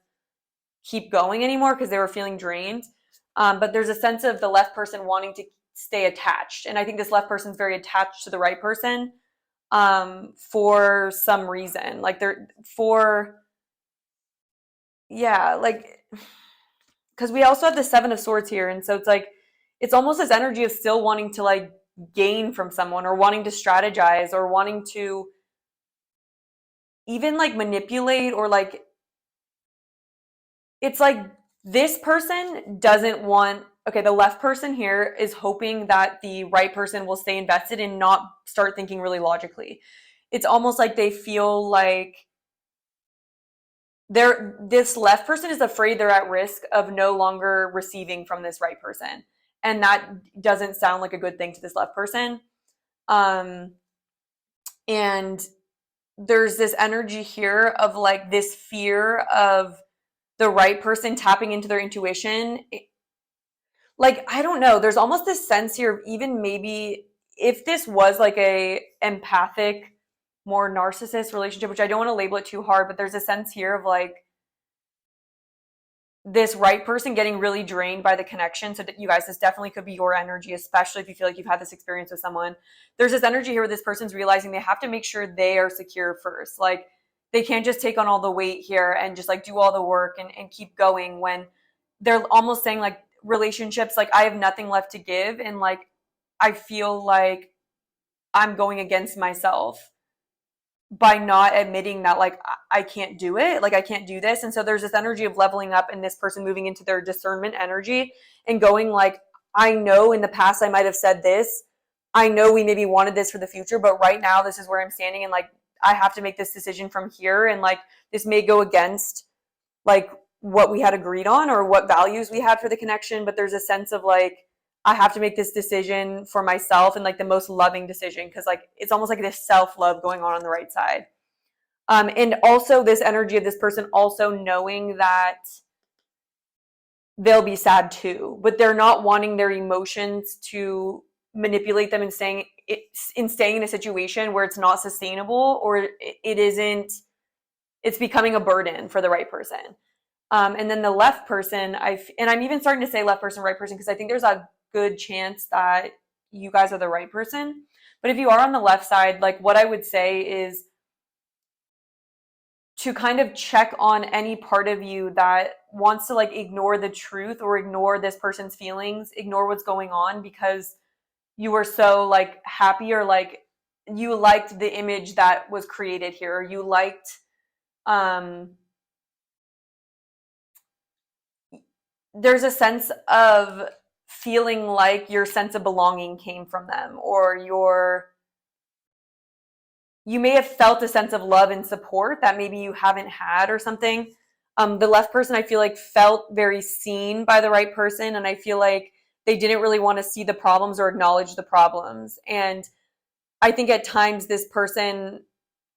keep going anymore because they were feeling drained. But there's a sense of the left person wanting to stay attached. And I think this left person is very attached to the right person for some reason. Like because we also have the Seven of Swords here. And so it's like, it's almost this energy of still wanting to like gain from someone, or wanting to strategize, or wanting to even like manipulate, or like it's like this person doesn't want, okay, the left person here is hoping that the right person will stay invested and not start thinking really logically. It's almost like they feel like this left person is afraid they're at risk of no longer receiving from this right person. And that doesn't sound like a good thing to this left person. And there's this energy here of like this fear of the right person tapping into their intuition. Like, I don't know, there's almost this sense here of even maybe if this was like a empathic, more narcissist relationship, which I don't want to label it too hard, but there's a sense here of like this right person getting really drained by the connection. So you guys, this definitely could be your energy, especially if you feel like you've had this experience with someone. There's this energy here where this person's realizing they have to make sure they are secure first. Like, they can't just take on all the weight here and just like do all the work and keep going, when they're almost saying like relationships, like I have nothing left to give. And like, I feel like I'm going against myself by not admitting that like I can't do it, like I can't do this. And so there's this energy of leveling up and this person moving into their discernment energy and going like, I know in the past I might have said this, I know we maybe wanted this for the future, but right now this is where I'm standing, and like I have to make this decision from here, and like this may go against like what we had agreed on or what values we had for the connection, but there's a sense of like I have to make this decision for myself, and like the most loving decision, because like it's almost like this self-love going on the right side. And also this energy of this person also knowing that they'll be sad too, but they're not wanting their emotions to manipulate them and staying in a situation where it's not sustainable, or it isn't, it's becoming a burden for the right person. And then the left person, and I'm even starting to say left person, right person, because I think there's a good chance that you guys are the right person. But if you are on the left side, like what I would say is to kind of check on any part of you that wants to like ignore the truth or ignore this person's feelings, ignore what's going on, because you were so like happy, or like you liked the image that was created here, or you liked there's a sense of feeling like your sense of belonging came from them, or you may have felt a sense of love and support that maybe you haven't had or something. The left person, I feel like, felt very seen by the right person, and I feel like they didn't really want to see the problems or acknowledge the problems. And I think at times this person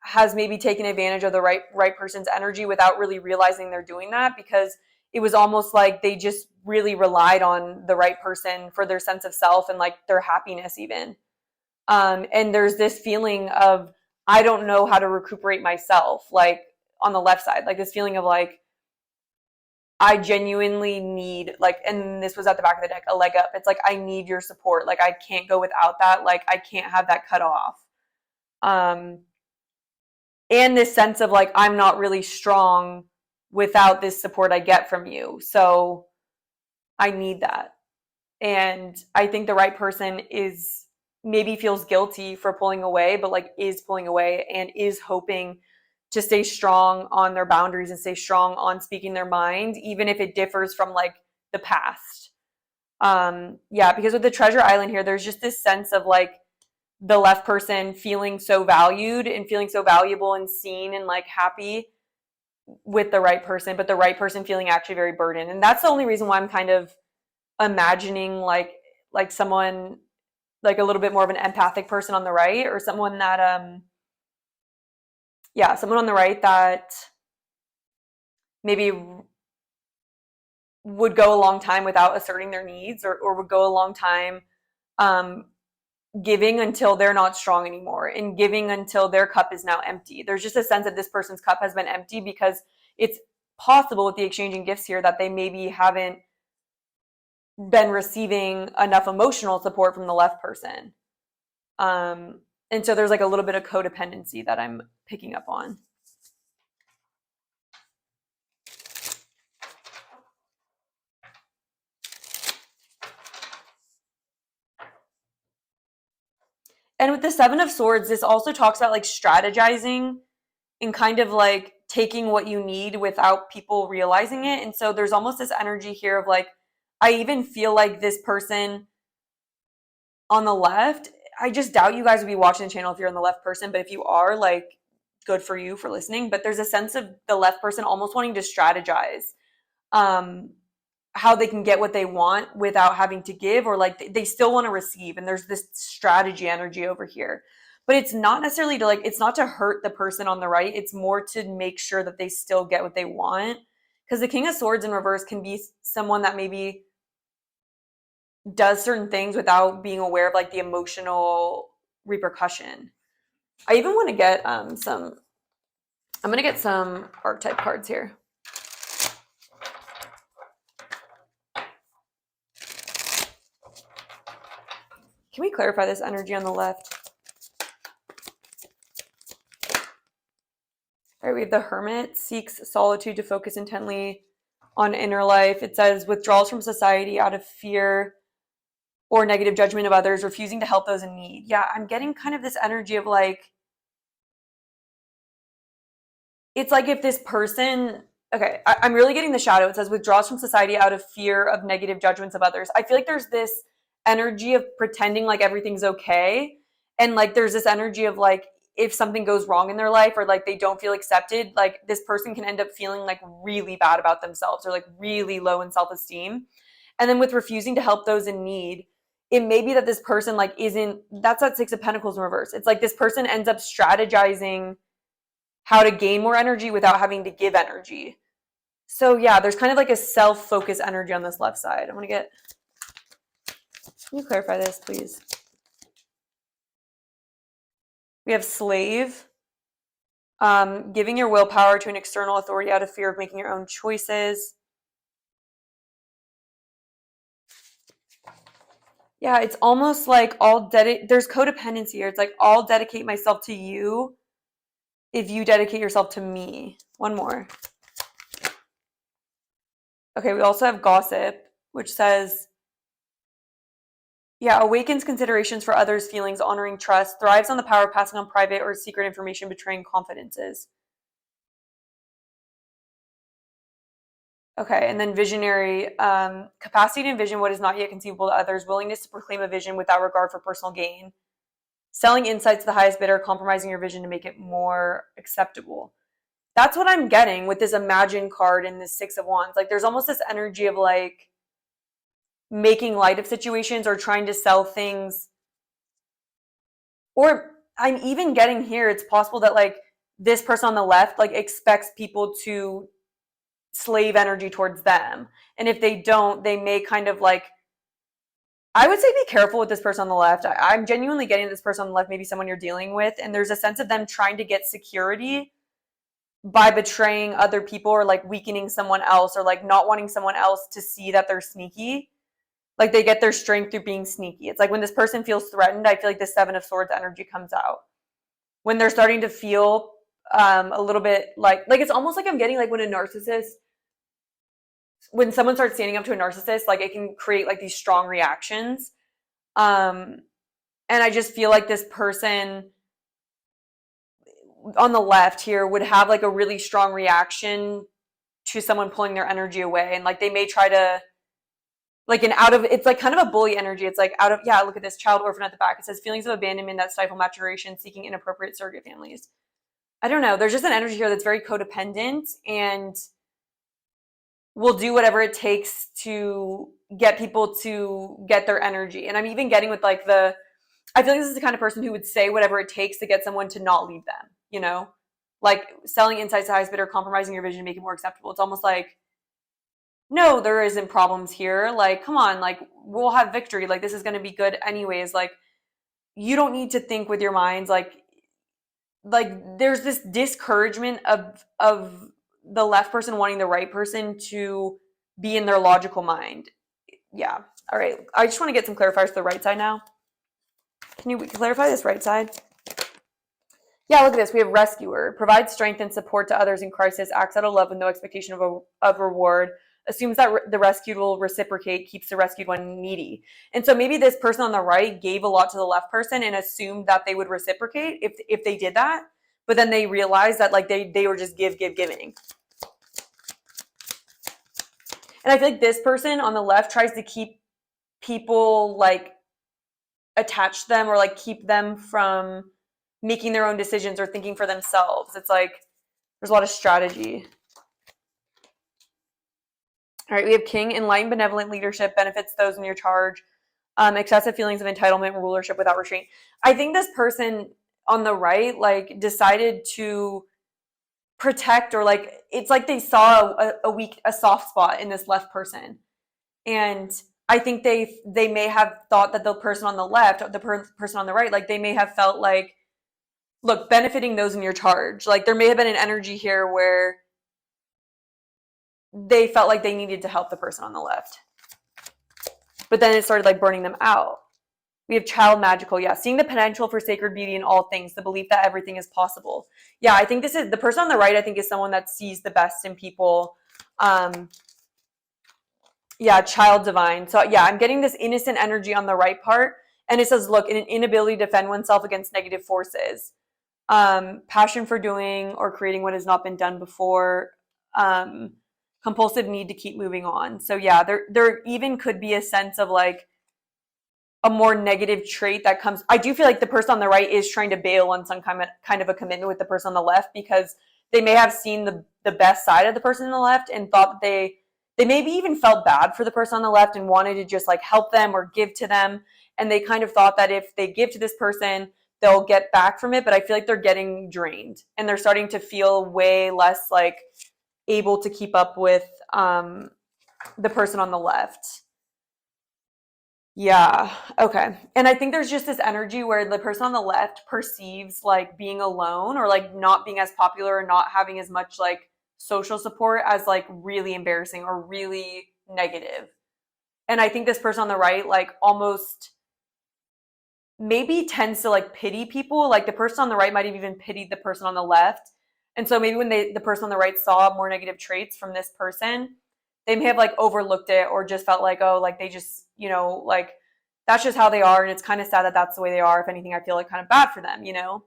has maybe taken advantage of the right person's energy without really realizing they're doing that, because it was almost like they just really relied on the right person for their sense of self and like their happiness even. And there's this feeling of, I don't know how to recuperate myself, like on the left side, like this feeling of like, I genuinely need, like, and this was at the back of the deck, a leg up. It's like, I need your support. Like, I can't go without that. Like, I can't have that cut off. And this sense of like, I'm not really strong without this support I get from you. So I need that. And I think the right person is maybe feels guilty for pulling away, but like is pulling away and is hoping to stay strong on their boundaries and stay strong on speaking their mind, even if it differs from like the past. Yeah, because with the treasure island here, there's just this sense of like the left person feeling so valued and feeling so valuable and seen and like happy with the right person, but the right person feeling actually very burdened. And that's the only reason why I'm kind of imagining like someone like a little bit more of an empathic person on the right, or someone that someone on the right that maybe would go a long time without asserting their needs, or would go a long time giving until they're not strong anymore, and giving until their cup is now empty. There's just a sense that this person's cup has been empty, because it's possible with the exchanging gifts here that they maybe haven't been receiving enough emotional support from the left person. And so there's like a little bit of codependency that I'm picking up on. And with the Seven of Swords, this also talks about like strategizing and kind of like taking what you need without people realizing it. And so there's almost this energy here of like, I even feel like this person on the left, I just doubt you guys would be watching the channel if you're on the left person, but if you are, like, good for you for listening. But there's a sense of the left person almost wanting to strategize how they can get what they want without having to give, or like they still want to receive. And there's this strategy energy over here. But it's not necessarily to like, it's not to hurt the person on the right. It's more to make sure that they still get what they want. Because the King of Swords in reverse can be someone that maybe does certain things without being aware of like the emotional repercussion. I even want to get I'm going to get some archetype cards here. Can we clarify this energy on the left? All right, we have the Hermit, seeks solitude to focus intently on inner life. It says withdrawals from society out of fear or negative judgment of others, refusing to help those in need. Yeah, I'm getting kind of this energy of like, it's like if this person, okay, I'm really getting the shadow. It says withdraws from society out of fear of negative judgments of others. I feel like there's this energy of pretending like everything's okay. And like there's this energy of like, if something goes wrong in their life or like they don't feel accepted, like this person can end up feeling like really bad about themselves or like really low in self-esteem. And then with refusing to help those in need, it may be that this person like isn't, that's that Six of Pentacles in reverse. It's like this person ends up strategizing how to gain more energy without having to give energy. So yeah, there's kind of like a self-focused energy on this left side. I'm going to get, can you clarify this, please? We have slave, giving your willpower to an external authority out of fear of making your own choices. Yeah, it's almost like there's codependency here. It's like, I'll dedicate myself to you if you dedicate yourself to me. One more. Okay, we also have gossip, which says, yeah, awakens considerations for others' feelings, honoring trust, thrives on the power of passing on private or secret information, betraying confidences. Okay, and then visionary, capacity to envision what is not yet conceivable to others, willingness to proclaim a vision without regard for personal gain, selling insights to the highest bidder, compromising your vision to make it more acceptable. That's what I'm getting with this Imagine card and this Six of Wands. Like there's almost this energy of like making light of situations or trying to sell things. Or I'm even getting here, it's possible that like this person on the left like expects people to slave energy towards them. And if they don't, they may kind of like, I would say be careful with this person on the left. I'm genuinely getting this person on the left, maybe someone you're dealing with, and there's a sense of them trying to get security by betraying other people or like weakening someone else or like not wanting someone else to see that they're sneaky. Like they get their strength through being sneaky. It's like when this person feels threatened, I feel like the Seven of Swords energy comes out. When they're starting to feel a little bit like it's almost like I'm getting like when a narcissist, when someone starts standing up to a narcissist, like it can create like these strong reactions. And I just feel like this person on the left here would have like a really strong reaction to someone pulling their energy away. And like they may try to like it's like kind of a bully energy. It's like yeah, look at this child orphan at the back. It says feelings of abandonment that stifle maturation, seeking inappropriate surrogate families. I don't know. There's just an energy here that's very codependent and will do whatever it takes to get people to get their energy. And I'm even getting with like I feel like this is the kind of person who would say whatever it takes to get someone to not leave them, you know? Like selling insights to highest bidder, compromising your vision to make it more acceptable. It's almost like, no, there isn't problems here. Like, come on, like we'll have victory. Like this is going to be good anyways. Like you don't need to think with your minds. Like there's this discouragement of the left person wanting the right person to be in their logical mind. Yeah. All right. I just want to get some clarifiers to the right side now. Can you clarify this right side? Yeah, look at this. We have rescuer. Provides strength and support to others in crisis, acts out of love with no expectation of reward, assumes that the rescued will reciprocate, keeps the rescued one needy. And so maybe this person on the right gave a lot to the left person and assumed that they would reciprocate if they did that. but then they realize that like they were just giving. And I feel like this person on the left tries to keep people like attach to them or like keep them from making their own decisions or thinking for themselves. It's like there's a lot of strategy. All right, we have King. Enlightened, benevolent leadership benefits those in your charge. Excessive feelings of entitlement, rulership without restraint. I think this person on the right like decided to protect, or like it's like they saw a soft spot in this left person, and I think they may have thought that the person on the left, the person on the right, like they may have felt like, look, benefiting those in your charge. Like there may have been an energy here where they felt like they needed to help the person on the left. But then it started like burning them out. We have child magical. Yeah. Seeing the potential for sacred beauty in all things, the belief that everything is possible. Yeah. I think this is the person on the right, I think is someone that sees the best in people. Yeah. Child divine. So yeah, I'm getting this innocent energy on the right part. And it says, look, in an inability to defend oneself against negative forces. Passion for doing or creating what has not been done before. Compulsive need to keep moving on. So yeah, there even could be a sense of like a more negative trait that comes. I do feel like the person on the right is trying to bail on some kind of a commitment with the person on the left, because they may have seen the best side of the person on the left and thought that they maybe even felt bad for the person on the left and wanted to just like help them or give to them. And they kind of thought that if they give to this person, they'll get back from it. But I feel like they're getting drained and they're starting to feel way less like able to keep up with the person on the left. Yeah. Okay. And I think there's just this energy where the person on the left perceives like being alone or like not being as popular or not having as much like social support as like really embarrassing or really negative. And I think this person on the right like almost maybe tends to like pity people. Like the person on the right might have even pitied the person on the left. And so maybe when the person on the right saw more negative traits from this person, they may have like overlooked it or just felt like, oh, like they just, you know, like that's just how they are. And it's kind of sad that that's the way they are. If anything, I feel like kind of bad for them, you know?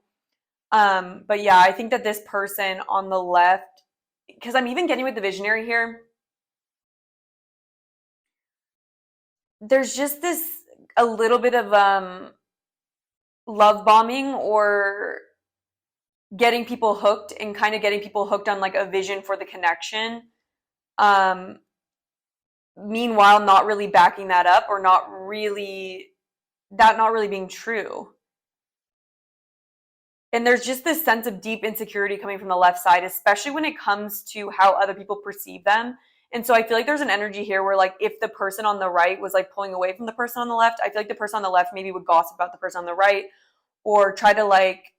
But yeah, I think that this person on the left, because I'm even getting with the visionary here, there's just this a little bit of love bombing or getting people hooked and kind of getting people hooked on like a vision for the connection. Meanwhile, not really backing that up or not really being true. And there's just this sense of deep insecurity coming from the left side, especially when it comes to how other people perceive them. And so I feel like there's an energy here where like if the person on the right was like pulling away from the person on the left, I feel like the person on the left maybe would gossip about the person on the right or try to like,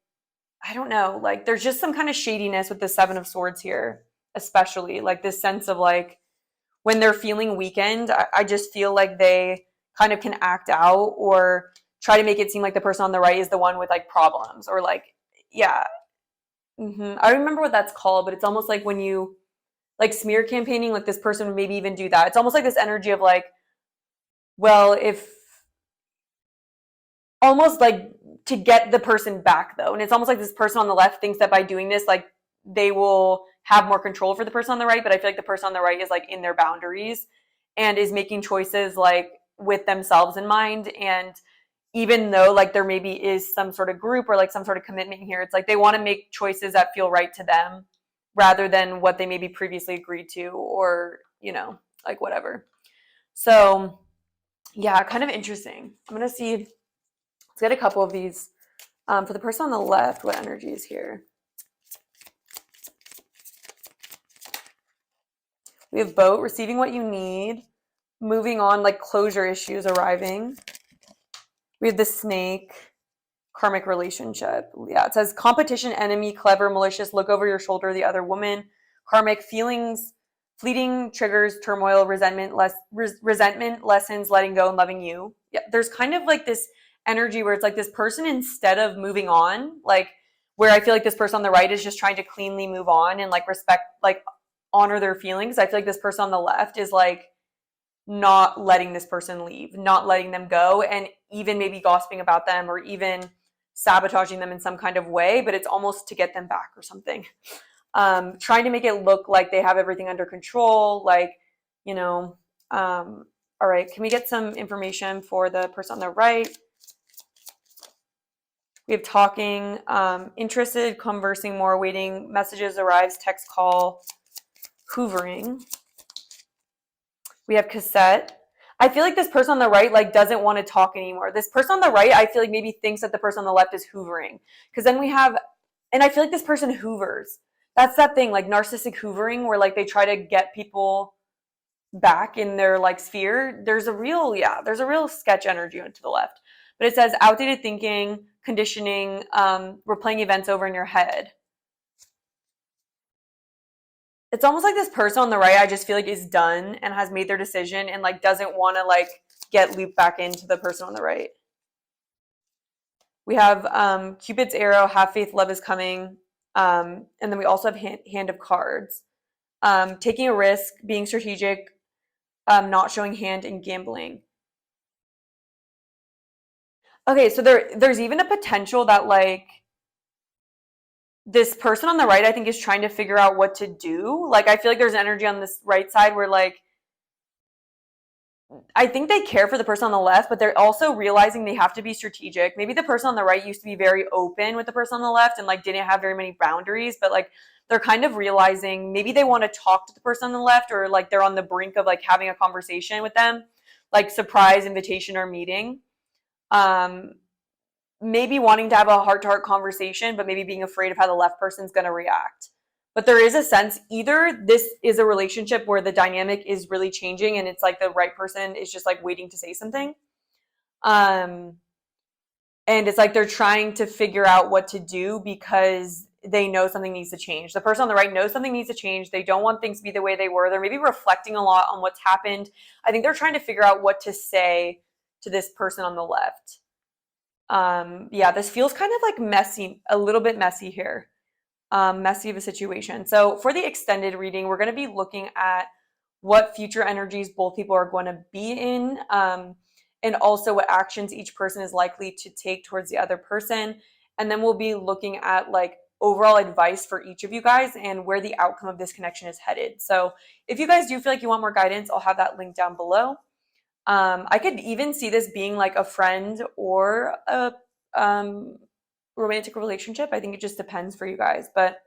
I don't know, like there's just some kind of shadiness with the Seven of Swords here, especially like this sense of like when they're feeling weakened, I just feel like they kind of can act out or try to make it seem like the person on the right is the one with like problems or like, yeah. I remember what that's called, but it's almost like when you like smear campaigning, like this person would maybe even do that. It's almost like this energy of like, well, if almost like to get the person back though. And it's almost like this person on the left thinks that by doing this, like they will have more control for the person on the right. But I feel like the person on the right is like in their boundaries and is making choices like with themselves in mind. And even though like there maybe is some sort of group or like some sort of commitment here, it's like they want to make choices that feel right to them rather than what they maybe previously agreed to or, you know, like whatever. So yeah, kind of interesting. I'm going to see, let's get a couple of these. For the person on the left, what energy is here? We have boat, receiving what you need, moving on, like closure issues arriving. We have the snake, karmic relationship. Yeah, it says competition, enemy, clever, malicious, look over your shoulder, the other woman, karmic feelings, fleeting triggers, turmoil, resentment, lessons, letting go and loving you. Yeah, there's kind of like this energy where it's like this person, instead of moving on, like where I feel like this person on the right is just trying to cleanly move on and like respect, like honor their feelings. I feel like this person on the left is like not letting this person leave, not letting them go, and even maybe gossiping about them or even sabotaging them in some kind of way, but it's almost to get them back or something. Trying to make it look like they have everything under control, like, you know, all right, can we get some information for the person on the right? We have talking, interested, conversing more, waiting, messages, arrives, text, call, hoovering. We have cassette. I feel like this person on the right like doesn't want to talk anymore. This person on the right, I feel like maybe thinks that the person on the left is hoovering. Because then we have, and I feel like this person hoovers. That's that thing, like narcissistic hoovering, where like they try to get people back in their like sphere. There's a real sketch energy onto the left. But it says outdated thinking, conditioning, replaying events over in your head. It's almost like this person on the right, I just feel like is done and has made their decision and like doesn't want to like get looped back into the person on the right. We have Cupid's arrow, have faith, love is coming. And then we also have hand of cards. Taking a risk, being strategic, not showing hand, and gambling. Okay, so there's even a potential that like this person on the right, I think, is trying to figure out what to do. Like, I feel like there's energy on this right side where like, I think they care for the person on the left, but they're also realizing they have to be strategic. Maybe the person on the right used to be very open with the person on the left and like didn't have very many boundaries, but like they're kind of realizing maybe they want to talk to the person on the left, or like they're on the brink of like having a conversation with them, like surprise invitation or meeting. Maybe wanting to have a heart-to-heart conversation, but maybe being afraid of how the left person's going to react. But there is a sense either this is a relationship where the dynamic is really changing and it's like the right person is just like waiting to say something. And it's like they're trying to figure out what to do because they know something needs to change. The person on the right knows something needs to change. They don't want things to be the way they were. They're maybe reflecting a lot on what's happened. I think they're trying to figure out what to say to this person on the left. Yeah, this feels kind of like messy, a little bit messy here. Messy of a situation. So for the extended reading, we're going to be looking at what future energies both people are going to be in, and also what actions each person is likely to take towards the other person. And then we'll be looking at like overall advice for each of you guys and where the outcome of this connection is headed. So if you guys do feel like you want more guidance, I'll have that link down below. I could even see this being like a friend or a romantic relationship. I think it just depends for you guys. But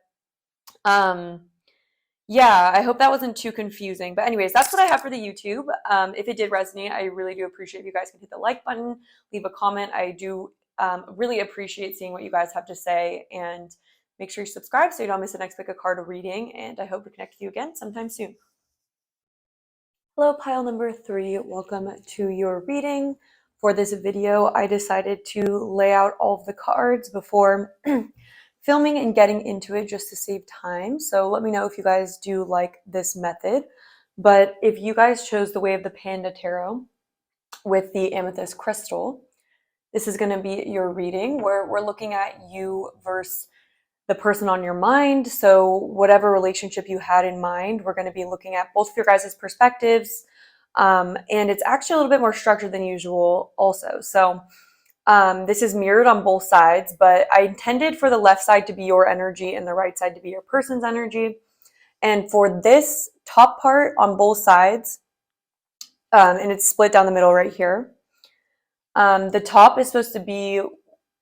yeah, I hope that wasn't too confusing. But anyways, that's what I have for the YouTube. If it did resonate, I really do appreciate if you guys can hit the like button, leave a comment. I do really appreciate seeing what you guys have to say, and make sure you subscribe so you don't miss the next pick a card reading. And I hope to connect with you again sometime soon. Hello, pile number 3. Welcome to your reading. For this video, I decided to lay out all of the cards before filming and getting into it just to save time. So let me know if you guys do like this method. But if you guys chose the way of the Panda Tarot with the amethyst crystal, this is going to be your reading where we're looking at you versus the person on your mind. So whatever relationship you had in mind, we're going to be looking at both of your guys' perspectives. And it's actually a little bit more structured than usual also. So this is mirrored on both sides, but I intended for the left side to be your energy and the right side to be your person's energy. And for this top part on both sides, and it's split down the middle right here, the top is supposed to be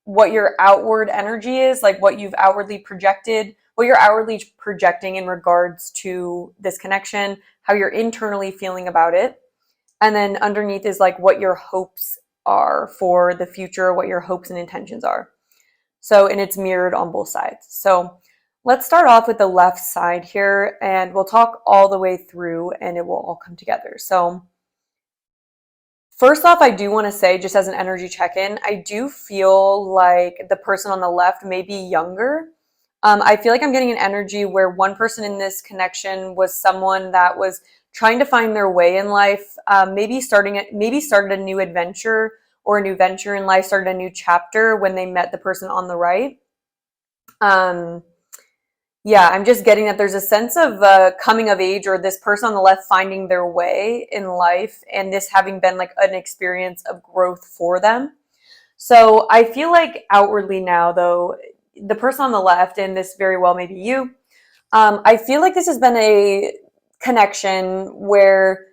what your outward energy is, like what you've outwardly projected, what you're outwardly projecting in regards to this connection, how you're internally feeling about it. And then underneath is like what your hopes are for the future, what your hopes and intentions are. So, and it's mirrored on both sides. So let's start off with the left side here, and we'll talk all the way through and it will all come together. So first off, I do want to say, just as an energy check-in, I do feel like the person on the left may be younger. I feel like I'm getting an energy where one person in this connection was someone that was trying to find their way in life, maybe started a new adventure or a new venture in life, started a new chapter when they met the person on the right. Yeah, I'm just getting that there's a sense of coming of age, or this person on the left finding their way in life, and this having been like an experience of growth for them. So I feel like outwardly now, though, the person on the left, and this very well may be you, I feel like this has been a connection where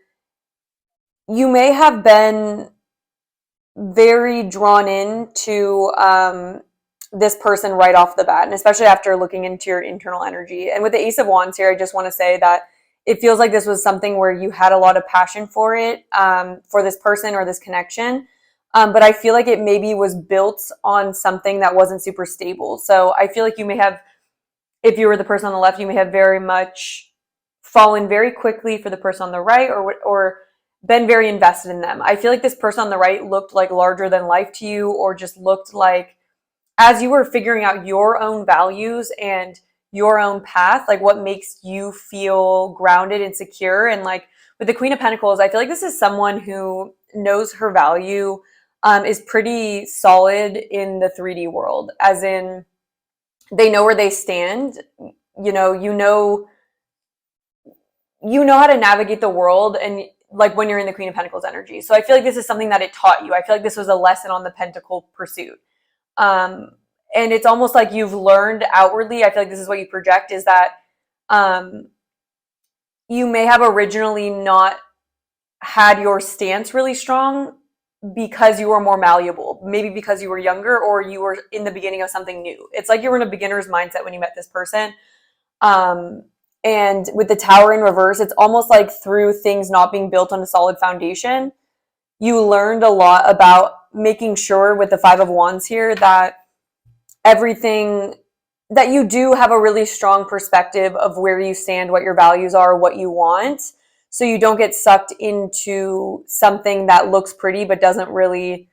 you may have been very drawn into this person right off the bat, and especially after looking into your internal energy. And with the Ace of Wands here, I just want to say that it feels like this was something where you had a lot of passion for it, for this person or this connection. But I feel like it maybe was built on something that wasn't super stable. So I feel like you may have, if you were the person on the left, you may have very much fallen very quickly for the person on the right, or been very invested in them. I feel like this person on the right looked like larger than life to you, or just looked like, as you were figuring out your own values and your own path, like what makes you feel grounded and secure. And like with the Queen of Pentacles, I feel like this is someone who knows her value, is pretty solid in the 3D world, as in they know where they stand. You know how to navigate the world, and like when you're in the Queen of Pentacles energy. So I feel like this is something that it taught you. I feel like this was a lesson on the Pentacle pursuit. And it's almost like you've learned outwardly. I feel like this is what you project, is that you may have originally not had your stance really strong because you were more malleable, maybe because you were younger or you were in the beginning of something new. It's like you were in a beginner's mindset when you met this person. And with the Tower in reverse, it's almost like through things not being built on a solid foundation, you learned a lot about making sure with the Five of Wands here that everything, that you do have a really strong perspective of where you stand, what your values are, what you want. So you don't get sucked into something that looks pretty but doesn't really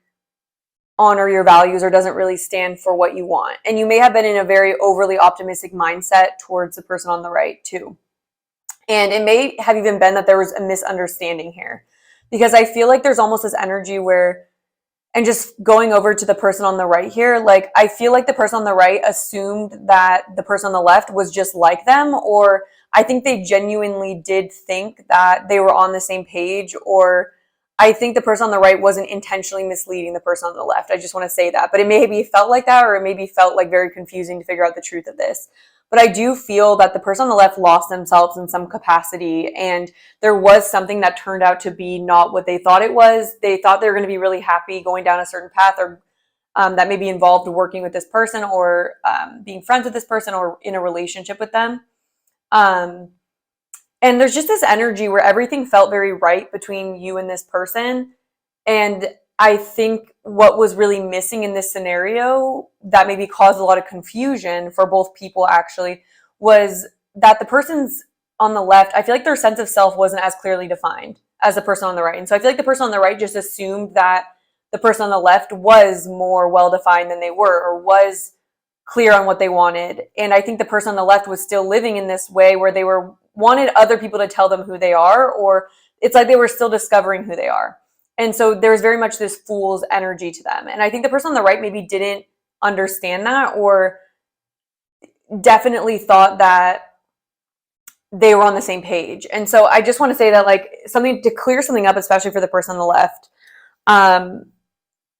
honor your values or doesn't really stand for what you want. And you may have been in a very overly optimistic mindset towards the person on the right too. And it may have even been that there was a misunderstanding here, because I feel like there's almost this energy where, and just going over to the person on the right here, like I feel like the person on the right assumed that the person on the left was just like them, or I think they genuinely did think that they were on the same page, or I think the person on the right wasn't intentionally misleading the person on the left. I just want to say that. But it maybe felt like that, or it maybe felt like very confusing to figure out the truth of this. But I do feel that the person on the left lost themselves in some capacity, and there was something that turned out to be not what they thought it was. They thought they were going to be really happy going down a certain path, or that maybe involved working with this person, or being friends with this person, or in a relationship with them. And there's just this energy where everything felt very right between you and this person. And I think what was really missing in this scenario that maybe caused a lot of confusion for both people actually was that the person's on the left, I feel like their sense of self wasn't as clearly defined as the person on the right. And so I feel like the person on the right just assumed that the person on the left was more well-defined than they were, or was clear on what they wanted. And I think the person on the left was still living in this way where they wanted other people to tell them who they are, or it's like they were still discovering who they are. And so there's very much this fool's energy to them. And I think the person on the right maybe didn't understand that, or definitely thought that they were on the same page. And so I just want to say that, like, something to clear something up, especially for the person on the left.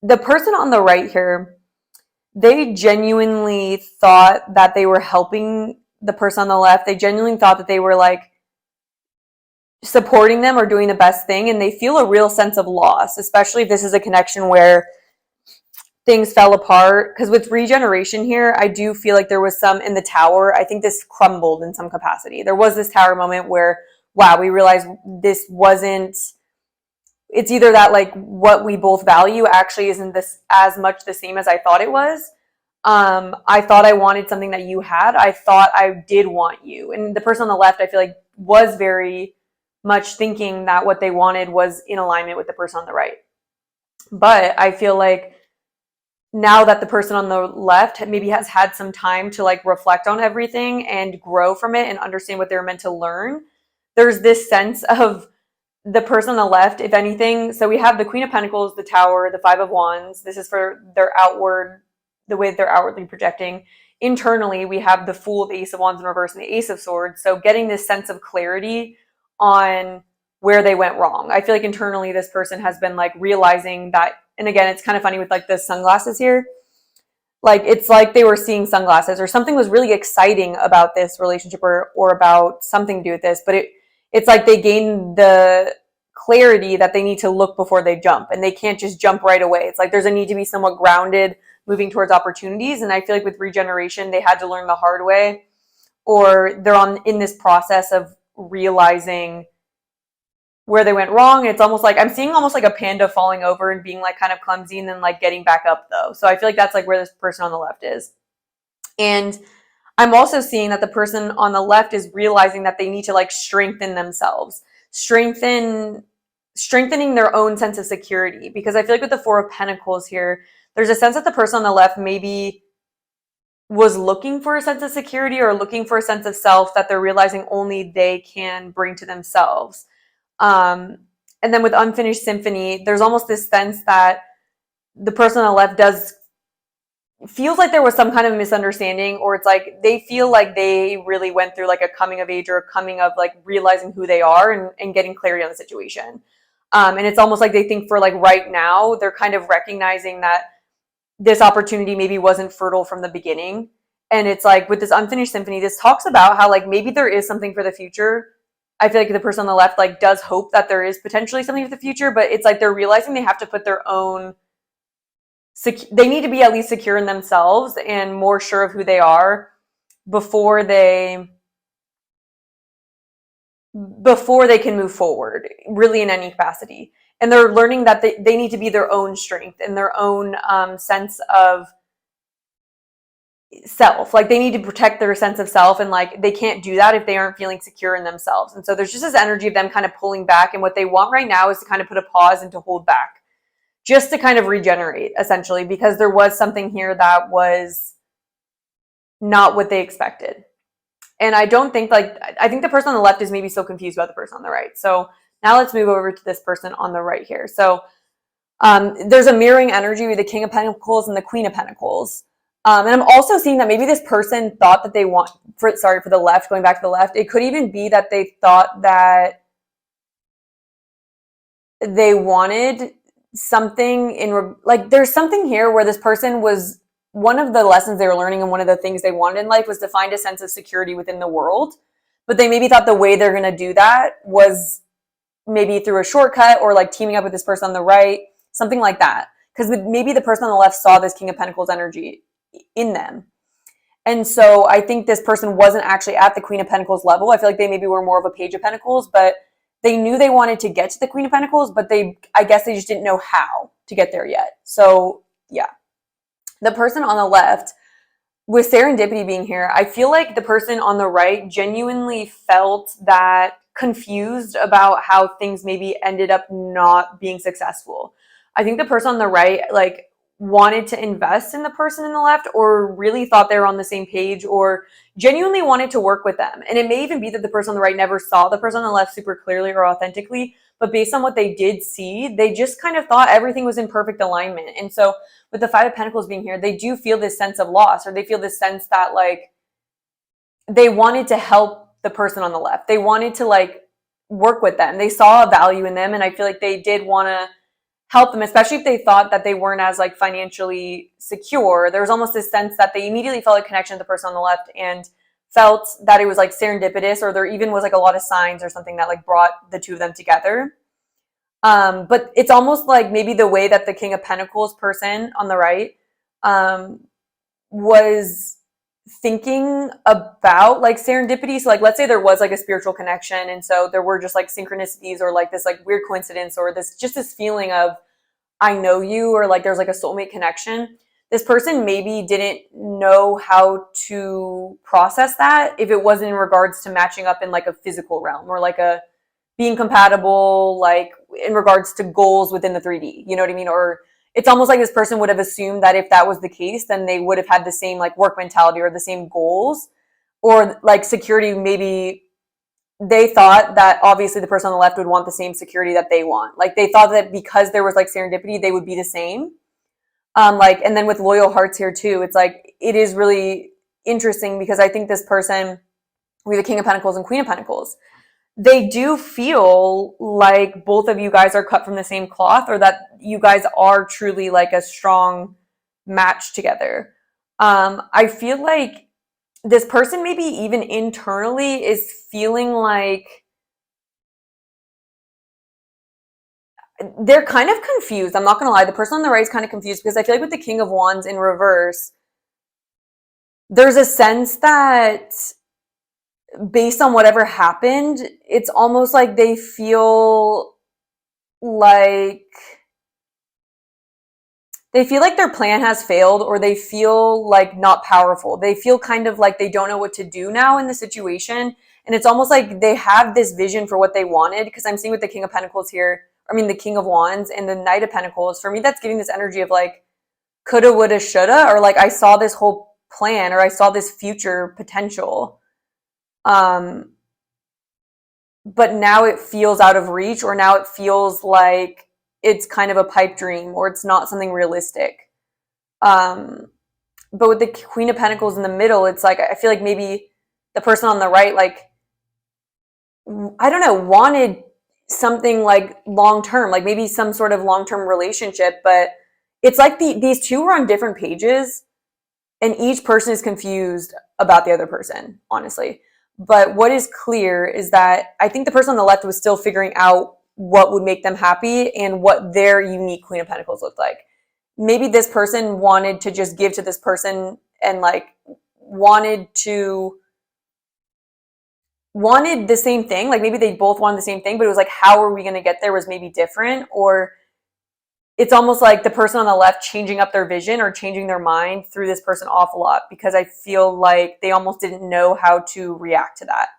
The person on the right here, they genuinely thought that they were helping the person on the left. They genuinely thought that they were like supporting them or doing the best thing. And they feel a real sense of loss, especially if this is a connection where things fell apart. Because with regeneration here, I do feel like there was some in the Tower. I think this crumbled in some capacity. There was this Tower moment where, wow, we realized this wasn't, it's either that like what we both value actually isn't this as much the same as I thought it was. I thought I wanted something that you had. I thought I did want you. And the person on the left, I feel like, was very much thinking that what they wanted was in alignment with the person on the right. But I feel like now that the person on the left maybe has had some time to like reflect on everything and grow from it and understand what they're meant to learn, there's this sense of the person on the left, if anything. So we have the Queen of Pentacles, the Tower, the Five of Wands. This is for their outward, the way they're outwardly projecting. Internally, we have the Fool, the Ace of Wands in reverse, and the Ace of Swords. So getting this sense of clarity on where they went wrong. I feel like internally this person has been like realizing that and again, it's kind of funny with like the sunglasses here. Like, it's like they were seeing sunglasses or something was really exciting about this relationship or about something to do with this, but it's like they gained the clarity that they need to look before they jump, and they can't just jump right away. It's like there's a need to be somewhat grounded moving towards opportunities. And I feel like with regeneration, they had to learn the hard way, or they're in this process of realizing where they went wrong. It's almost like I'm seeing almost like a panda falling over and being like kind of clumsy and then like getting back up though. So I feel like that's like where this person on the left is. And I'm also seeing that the person on the left is realizing that they need to like strengthen themselves, strengthening their own sense of security. Because I feel like with the Four of Pentacles here, there's a sense that the person on the left maybe was looking for a sense of security or looking for a sense of self that they're realizing only they can bring to themselves. And then with Unfinished Symphony, there's almost this sense that the person on the left feels like there was some kind of misunderstanding, or it's like they feel like they really went through like a coming of age or a coming of like realizing who they are and getting clarity on the situation. And it's almost like they think for like right now, they're kind of recognizing that this opportunity maybe wasn't fertile from the beginning. And it's like with this Unfinished Symphony, this talks about how like maybe there is something for the future. I feel like the person on the left like does hope that there is potentially something for the future, but it's like they're realizing they have to put their own they need to be at least secure in themselves and more sure of who they are before they can move forward really in any capacity. And they're learning that they need to be their own strength and their own sense of self. Like they need to protect their sense of self, and like they can't do that if they aren't feeling secure in themselves. And so there's just this energy of them kind of pulling back, and what they want right now is to kind of put a pause and to hold back, just to kind of regenerate essentially, because there was something here that was not what they expected. And I think the person on the left is maybe so confused about the person on the right. So now let's move over to this person on the right here. So there's a mirroring energy with the King of Pentacles and the Queen of Pentacles. And I'm also seeing that maybe this person thought that for the left, going back to the left, it could even be that they thought that they wanted something like there's something here where this person was, one of the lessons they were learning and one of the things they wanted in life was to find a sense of security within the world. But they maybe thought the way they're going to do that was maybe through a shortcut or like teaming up with this person on the right, something like that. Because maybe the person on the left saw this King of Pentacles energy in them. And so I think this person wasn't actually at the Queen of Pentacles level. I feel like they maybe were more of a Page of Pentacles, but they knew they wanted to get to the Queen of Pentacles, but I guess they just didn't know how to get there yet. So yeah. The person on the left, with serendipity being here, I feel like the person on the right genuinely felt that confused about how things maybe ended up not being successful. I think the person on the right like wanted to invest in the person in the left, or really thought they were on the same page, or genuinely wanted to work with them. And it may even be that the person on the right never saw the person on the left super clearly or authentically, but based on what they did see, they just kind of thought everything was in perfect alignment. And so with the Five of Pentacles being here, they do feel this sense of loss, or they feel this sense that like they wanted to help the person on the left. They wanted to like work with them. They saw a value in them, and I feel like they did want to help them, especially if they thought that they weren't as like financially secure. There was almost this sense that they immediately felt a connection to the person on the left and felt that it was like serendipitous, or there even was like a lot of signs or something that like brought the two of them together. But it's almost like maybe the way that the King of Pentacles person on the right was thinking about like serendipity. So like, let's say there was like a spiritual connection, and so there were just like synchronicities or like this like weird coincidence, or this feeling of I know you, or like there's like a soulmate connection. This person maybe didn't know how to process that if it wasn't in regards to matching up in like a physical realm, or like a being compatible, like in regards to goals within the 3D, you know what I mean? Or it's almost like this person would have assumed that if that was the case, then they would have had the same like work mentality or the same goals, or like security. Maybe they thought that obviously the person on the left would want the same security that they want. Like they thought that because there was like serendipity, they would be the same. And then with loyal hearts here too, it's like, it is really interesting because I think this person, we have the King of Pentacles and Queen of Pentacles. they do feel like both of you guys are cut from the same cloth, or that you guys are truly like a strong match together. I feel like this person maybe even internally is feeling like they're kind of confused. I'm not going to lie. The person on the right is kind of confused because I feel like with the King of Wands in reverse, there's a sense that based on whatever happened, it's almost like they feel like their plan has failed, or they feel like not powerful. They feel kind of like they don't know what to do now in the situation. And it's almost like they have this vision for what they wanted, because I'm seeing with the King of Pentacles here, the King of Wands and the Knight of Pentacles. For me, that's giving this energy of like coulda, woulda, shoulda, or like I saw this whole plan, or I saw this future potential. But now it feels out of reach, or now it feels like it's kind of a pipe dream, or it's not something realistic. But with the Queen of Pentacles in the middle, it's like I feel like maybe the person on the right, like, I don't know, wanted something like long term, like maybe some sort of long term relationship. But it's like these two are on different pages, and each person is confused about the other person, honestly. But what is clear is that I think the person on the left was still figuring out what would make them happy and what their unique Queen of Pentacles looked like. Maybe this person wanted to just give to this person and like wanted the same thing. Like maybe they both wanted the same thing, but it was like, how are we going to get there was maybe different. Or it's almost like the person on the left changing up their vision or changing their mind threw this person off a lot, because I feel like they almost didn't know how to react to that.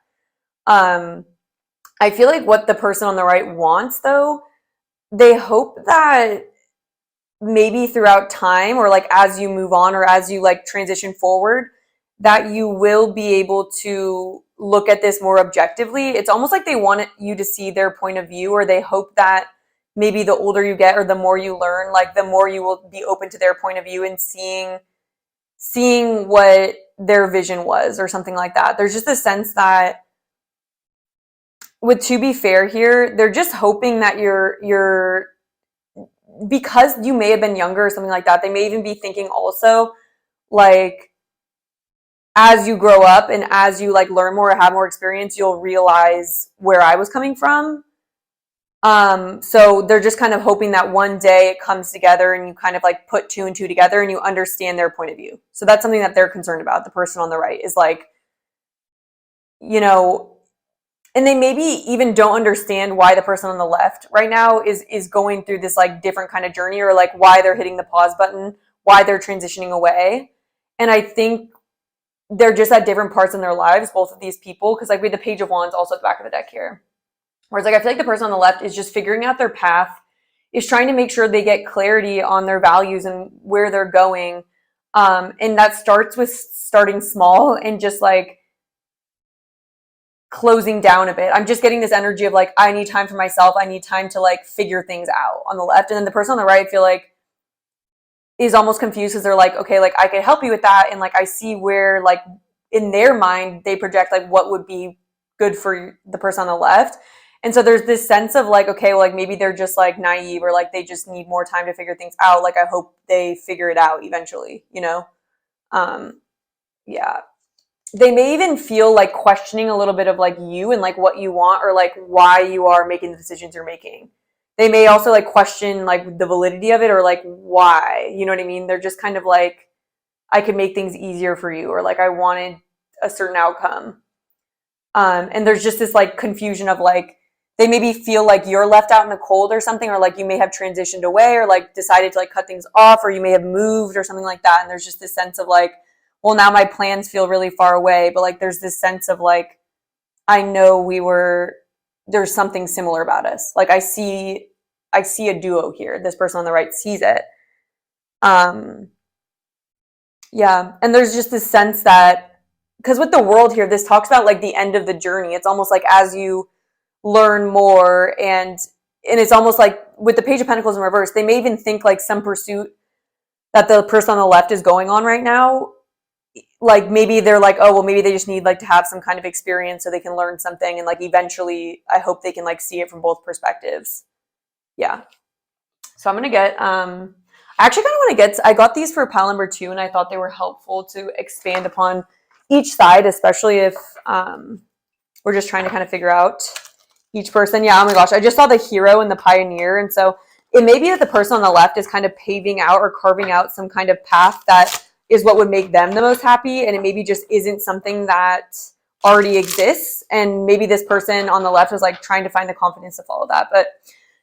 I feel like what the person on the right wants, though, they hope that maybe throughout time, or like as you move on, or as you like transition forward, that you will be able to look at this more objectively. It's almost like they want you to see their point of view, or they hope that maybe the older you get or the more you learn, like the more you will be open to their point of view and seeing what their vision was, or something like that. There's just a sense that with To Be Fair here, they're just hoping that you're because you may have been younger or something like that, they may even be thinking also like as you grow up and as you like learn more or have more experience, you'll realize where I was coming from. So they're just kind of hoping that one day it comes together and you kind of like put two and two together and you understand their point of view. So that's something that they're concerned about. The person on the right is like, you know, and they maybe even don't understand why the person on the left right now is going through this like different kind of journey, or like why they're hitting the pause button, why they're transitioning away. And I think they're just at different parts in their lives, both of these people, because like we had the Page of Wands also at the back of the deck here. Whereas like I feel like the person on the left is just figuring out their path, is trying to make sure they get clarity on their values and where they're going. And that starts with starting small and just like closing down a bit. I'm just getting this energy of like, I need time for myself. I need time to like figure things out on the left. And then the person on the right, I feel like, is almost confused because they're like, okay, like I could help you with that. And like, I see where like in their mind, they project like what would be good for the person on the left. And so there's this sense of like, okay, well, like maybe they're just like naive, or like they just need more time to figure things out. Like I hope they figure it out eventually, you know? Yeah. They may even feel like questioning a little bit of like you and like what you want, or like why you are making the decisions you're making. They may also like question like the validity of it, or like why, you know what I mean? They're just kind of like, I could make things easier for you, or like I wanted a certain outcome. And there's just this like confusion of like, they maybe feel like you're left out in the cold or something, or like you may have transitioned away, or like decided to like cut things off, or you may have moved or something like that. And there's just this sense of like, well, now my plans feel really far away, but like there's this sense of like, I know there's something similar about us. Like I see a duo here. This person on the right sees it. Yeah. And there's just this sense that, because with the World here, this talks about like the end of the journey. It's almost like as you learn more, and it's almost like with the Page of Pentacles in reverse, they may even think like some pursuit that the person on the left is going on right now like maybe they're like, oh, well, maybe they just need like to have some kind of experience so they can learn something. And like eventually I hope they can like see it from both perspectives. Yeah. So I'm going to get, I actually kind of want to get, I got these for pile number 2 and I thought they were helpful to expand upon each side, especially if we're just trying to kind of figure out each person. Yeah, oh my gosh, I just saw the hero and the pioneer. And so it may be that the person on the left is kind of paving out or carving out some kind of path that is what would make them the most happy. And it maybe just isn't something that already exists. And maybe this person on the left is like trying to find the confidence to follow that. But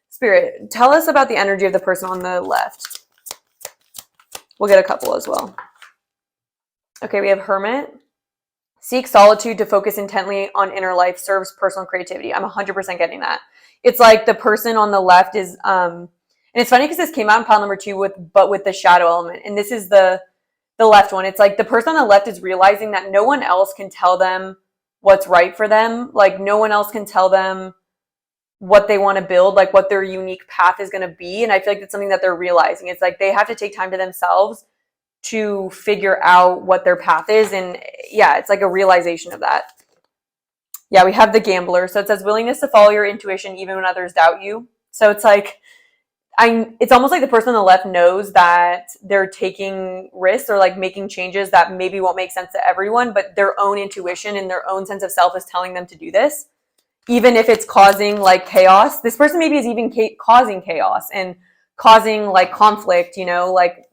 Spirit, tell us about the energy of the person on the left. We'll get a couple as well. Okay, we have Hermit. Seek solitude to focus intently on inner life, serves personal creativity. I'm 100% getting that. It's like the person on the left is, and it's funny because this came out in pile number 2 with the shadow element. And this is the left one. It's like the person on the left is realizing that no one else can tell them what's right for them. Like no one else can tell them what they want to build, like what their unique path is going to be. And I feel like that's something that they're realizing. It's like they have to take time to themselves to figure out what their path is. And yeah, it's like a realization of that. Yeah, we have the Gambler. So it says willingness to follow your intuition even when others doubt you. So it's like, it's almost like the person on the left knows that they're taking risks or like making changes that maybe won't make sense to everyone, but their own intuition and their own sense of self is telling them to do this. Even if it's causing like chaos, this person maybe is even causing chaos and causing like conflict, you know, like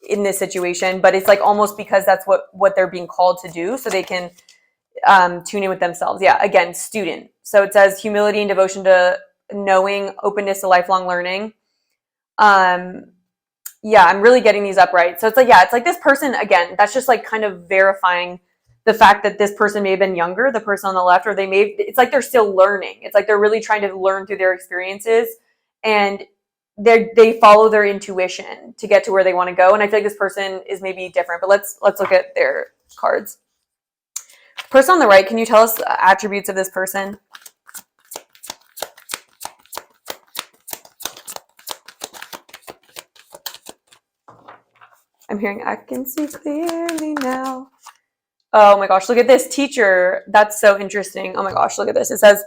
in this situation, but it's like almost because that's what they're being called to do, so they can tune in with themselves. Yeah, again, student. So it says humility and devotion to knowing, openness to lifelong learning. Yeah, I'm really getting these up right. So it's like, yeah, it's like this person, again, that's just like kind of verifying the fact that this person may have been younger, the person on the left, or it's like they're still learning. It's like they're really trying to learn through their experiences, and they follow their intuition to get to where they want to go. And I feel like this person is maybe different, but let's look at their cards. Person on the right, can you tell us attributes of this person? I'm hearing, I can see clearly now. Oh my gosh, look at this. Teacher. That's so interesting. Oh my gosh, look at this. It says,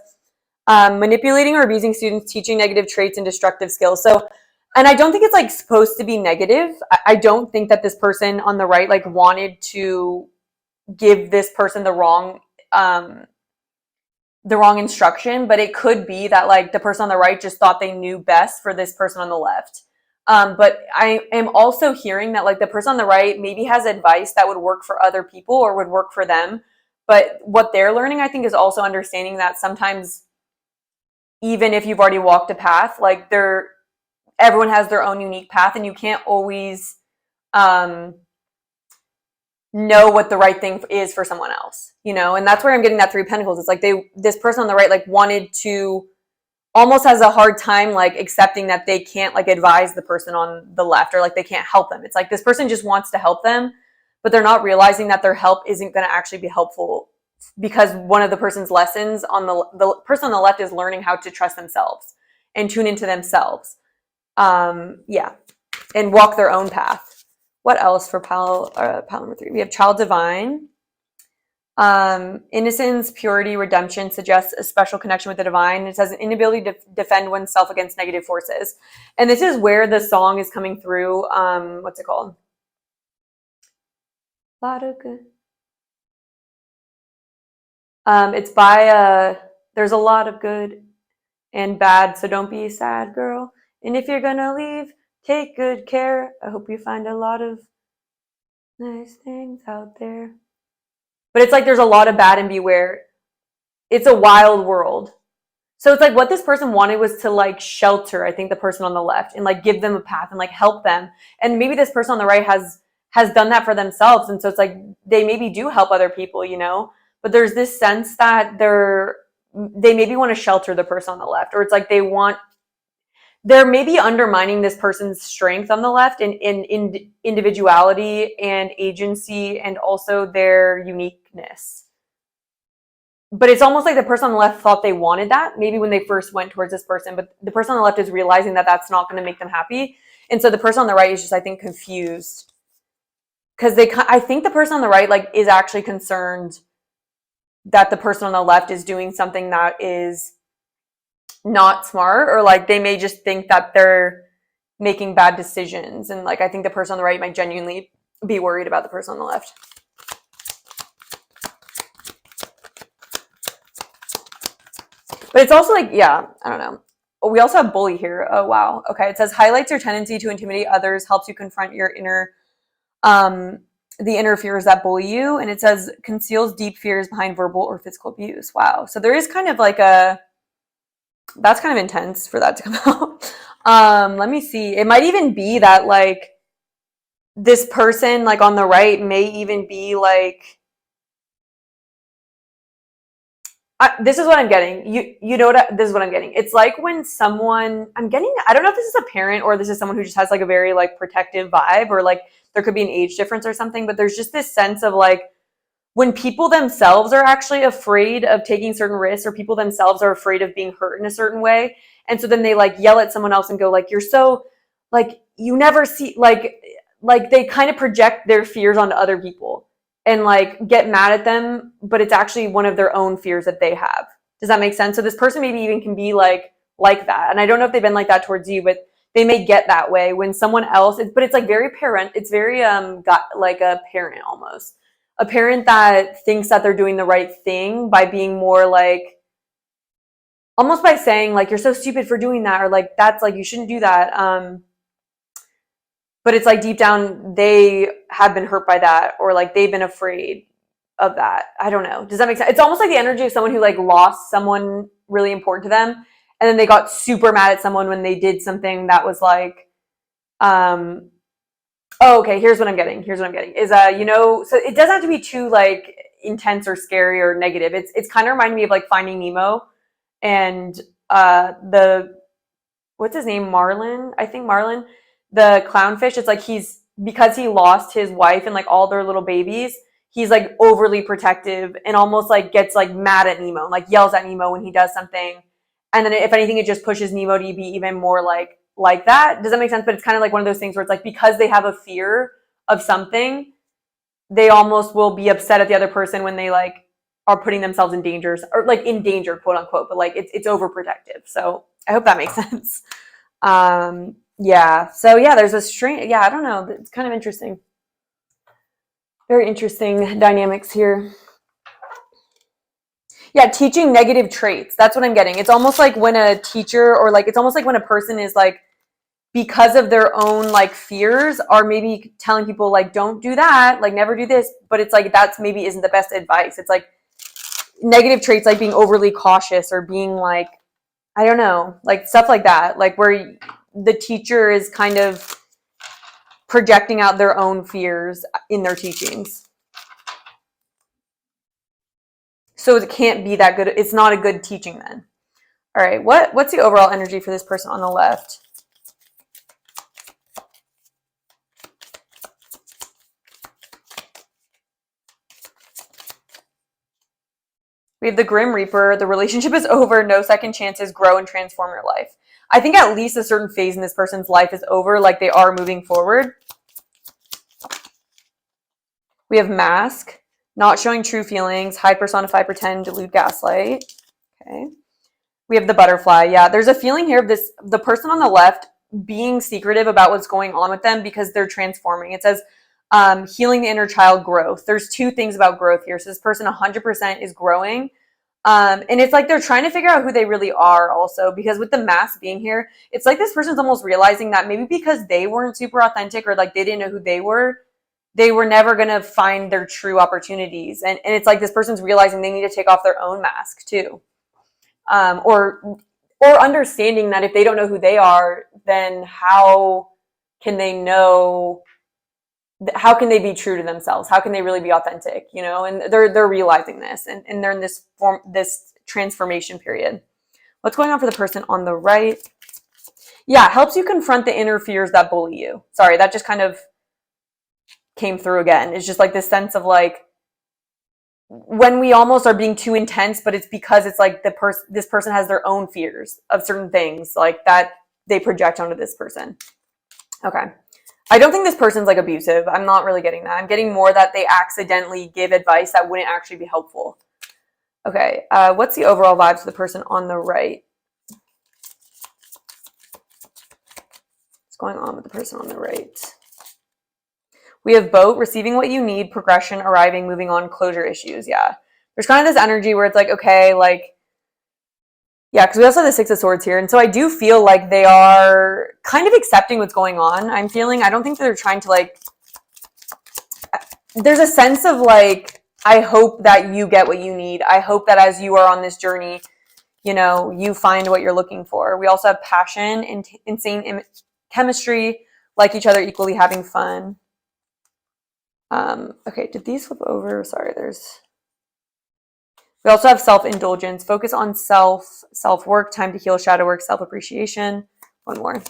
manipulating or abusing students, teaching negative traits and destructive skills. So, and I don't think it's like supposed to be negative. I don't think that this person on the right like wanted to give this person the wrong instruction, but it could be that like the person on the right just thought they knew best for this person on the left. But I am also hearing that like the person on the right maybe has advice that would work for other people or would work for them. But what they're learning, I think, is also understanding that sometimes, even if you've already walked a path, like everyone has their own unique path, and you can't always know what the right thing is for someone else, you know? And that's where I'm getting that 3 of Pentacles. It's like this person on the right like wanted to, almost has a hard time like accepting that they can't like advise the person on the left, or like they can't help them. It's like this person just wants to help them, but they're not realizing that their help isn't going to actually be helpful, because one of the person's lessons on the person on the left is learning how to trust themselves and tune into themselves. Yeah, and walk their own path. What else for pile number 3? We have Child Divine. Innocence, purity, redemption suggests a special connection with the divine. It says an inability to defend oneself against negative forces. And this is where the song is coming through. What's it called? A lot of good. It's by, there's a lot of good and bad, so don't be sad, girl. And if you're gonna leave, take good care. I hope you find a lot of nice things out there. But it's like there's a lot of bad and beware. It's a wild world. So it's like what this person wanted was to like shelter, I think, the person on the left, and like give them a path and like help them. And maybe this person on the right has done that for themselves. And so it's like they maybe do help other people, you know, but there's this sense that they maybe want to shelter the person on the left, or it's like they're maybe undermining this person's strength on the left in individuality and agency, and also their uniqueness. But it's almost like the person on the left thought they wanted that maybe when they first went towards this person, but the person on the left is realizing that that's not going to make them happy. And so the person on the right is just, I think, confused because I think the person on the right like is actually concerned that the person on the left is doing something that is not smart, or like they may just think that they're making bad decisions. And like I think the person on the right might genuinely be worried about the person on the left. But it's also like, yeah, I don't know. We also have bully here. Oh, wow. Okay. It says highlights your tendency to intimidate others, helps you confront your inner, the inner fears that bully you. And it says conceals deep fears behind verbal or physical abuse. Wow. So there is kind of like that's kind of intense for that to come out. Let me see. It might even be that like this person like on the right may even be like, this is what I'm getting. You know what? This is what I'm getting. It's like when someone, I don't know if this is a parent or this is someone who just has like a very like protective vibe, or like there could be an age difference or something, but there's just this sense of like when people themselves are actually afraid of taking certain risks, or people themselves are afraid of being hurt in a certain way. And so then they like yell at someone else and go like, you're so like, you never see like they kind of project their fears onto other people and like get mad at them, but it's actually one of their own fears that they have. Does that make sense? So this person maybe even can be like that. And I don't know if they've been like that towards you, but they may get that way when someone else, but it's like very parent. It's very, got like a parent almost. A parent that thinks that they're doing the right thing by being more like, almost by saying like, you're so stupid for doing that. Or like, that's like, you shouldn't do that. But it's like deep down, they have been hurt by that, or like they've been afraid of that. I don't know. Does that make sense? It's almost like the energy of someone who like lost someone really important to them, and then they got super mad at someone when they did something that was like, oh, okay, here's what I'm getting. Is, so it doesn't have to be too like intense or scary or negative. It's kind of reminding me of like Finding Nemo and what's his name? Marlin. I think Marlin. The clownfish, it's like because he lost his wife and like all their little babies, he's like overly protective and almost like gets like mad at Nemo and like yells at Nemo when he does something. And then if anything, it just pushes Nemo to be even more like that. Does that make sense? But it's kind of like one of those things where it's like, because they have a fear of something, they almost will be upset at the other person when they like are putting themselves in danger, or like in danger, quote unquote, but like it's overprotective. So I hope that makes sense. Yeah. So yeah, there's a string. Yeah, I don't know. It's kind of interesting. Very interesting dynamics here. Yeah, teaching negative traits. That's what I'm getting. It's almost like when a teacher, or like it's almost like when a person is like, because of their own like fears, are maybe telling people like, don't do that, like never do this. But it's like that's maybe isn't the best advice. It's like negative traits like being overly cautious, or being like, I don't know, like stuff like that, like where the teacher is kind of projecting out their own fears in their teachings. So it can't be that good. It's not a good teaching then. All right, what's the overall energy for this person on the left? We have the Grim Reaper. The relationship is over. No second chances. Grow and transform your life. I think at least a certain phase in this person's life is over. Like they are moving forward. We have Mask. Not showing true feelings. Hide, personify, pretend, delude, gaslight. Okay. We have the Butterfly. Yeah, there's a feeling here of the person on the left being secretive about what's going on with them because they're transforming. It says healing the inner child, growth. There's two things about growth here. So this person 100% is growing. And it's like they're trying to figure out who they really are also, because with the Mask being here, it's like this person's almost realizing that maybe because they weren't super authentic, or like they didn't know who they were never going to find their true opportunities. And it's like this person's realizing they need to take off their own mask too. Or understanding that if they don't know who they are, then how can they be true to themselves? How can they really be authentic? You know, and they're realizing this, and they're in this transformation period. What's going on for the person on the right? Yeah, helps you confront the inner fears that bully you. Sorry, that just kind of came through again. It's just like this sense of like, when we almost are being too intense, but it's because it's like this person has their own fears of certain things like that they project onto this person. Okay. I don't think this person's like abusive. I'm not really getting that. I'm getting more that they accidentally give advice that wouldn't actually be helpful. Okay, what's the overall vibes of the person on the right? What's going on with the person on the right? We have boat, receiving what you need, progression, arriving, moving on, closure issues. Yeah. There's kind of this energy where it's like, okay, like, yeah, because we also have the Six of Swords here. And so I do feel like they are kind of accepting what's going on. I'm feeling, I don't think they're trying to like, there's a sense of like, I hope that you get what you need. I hope that as you are on this journey, you know, you find what you're looking for. We also have passion, insane chemistry, like each other, equally having fun. Okay, did these flip over? Sorry, we also have self-indulgence, focus on self-work, time to heal, shadow work, self-appreciation. One more.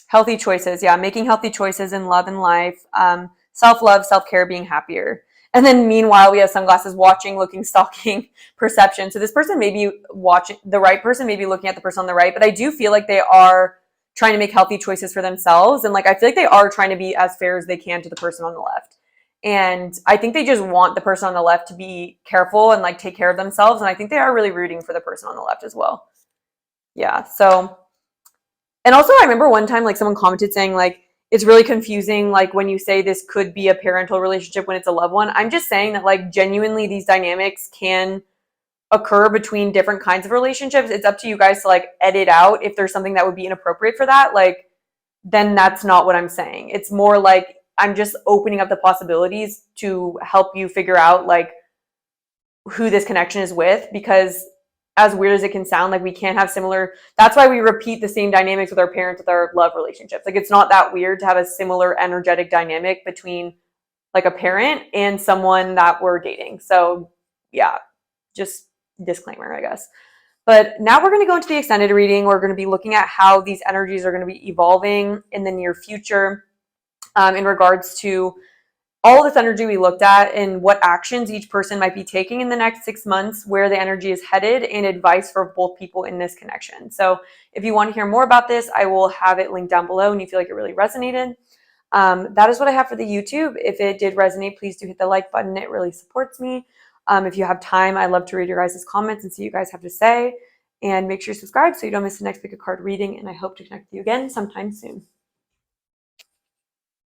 Healthy choices. Yeah, making healthy choices in love and life. Self-love, self-care, being happier. And then meanwhile, we have sunglasses, watching, looking, stalking, perception. So this person may be watching, the right person may be looking at the person on the right, but I do feel like they are trying to make healthy choices for themselves. And like, I feel like they are trying to be as fair as they can to the person on the left. And I think they just want the person on the left to be careful and like take care of themselves. And I think they are really rooting for the person on the left as well. Yeah. So, and also I remember one time like someone commented saying like, it's really confusing like when you say this could be a parental relationship when it's a loved one. I'm just saying that like genuinely these dynamics can occur between different kinds of relationships. It's up to you guys to like edit out if there's something that would be inappropriate for that. Like, then that's not what I'm saying. It's more like I'm just opening up the possibilities to help you figure out like who this connection is with, because as weird as it can sound, like we can't have similar, that's why we repeat the same dynamics with our parents with our love relationships. Like it's not that weird to have a similar energetic dynamic between like a parent and someone that we're dating. So yeah, just disclaimer, I guess. But now we're going to go into the extended reading. We're going to be looking at how these energies are going to be evolving in the near future in regards to all this energy we looked at and what actions each person might be taking in the next 6 months, where the energy is headed, and advice for both people in this connection. So if you want to hear more about this, I will have it linked down below and you feel like it really resonated. That is what I have for the YouTube. If it did resonate, please do hit the like button. It really supports me. If you have time, I love to read your guys' comments and see what you guys have to say. And make sure you subscribe so you don't miss the next pick a card reading. And I hope to connect with you again sometime soon.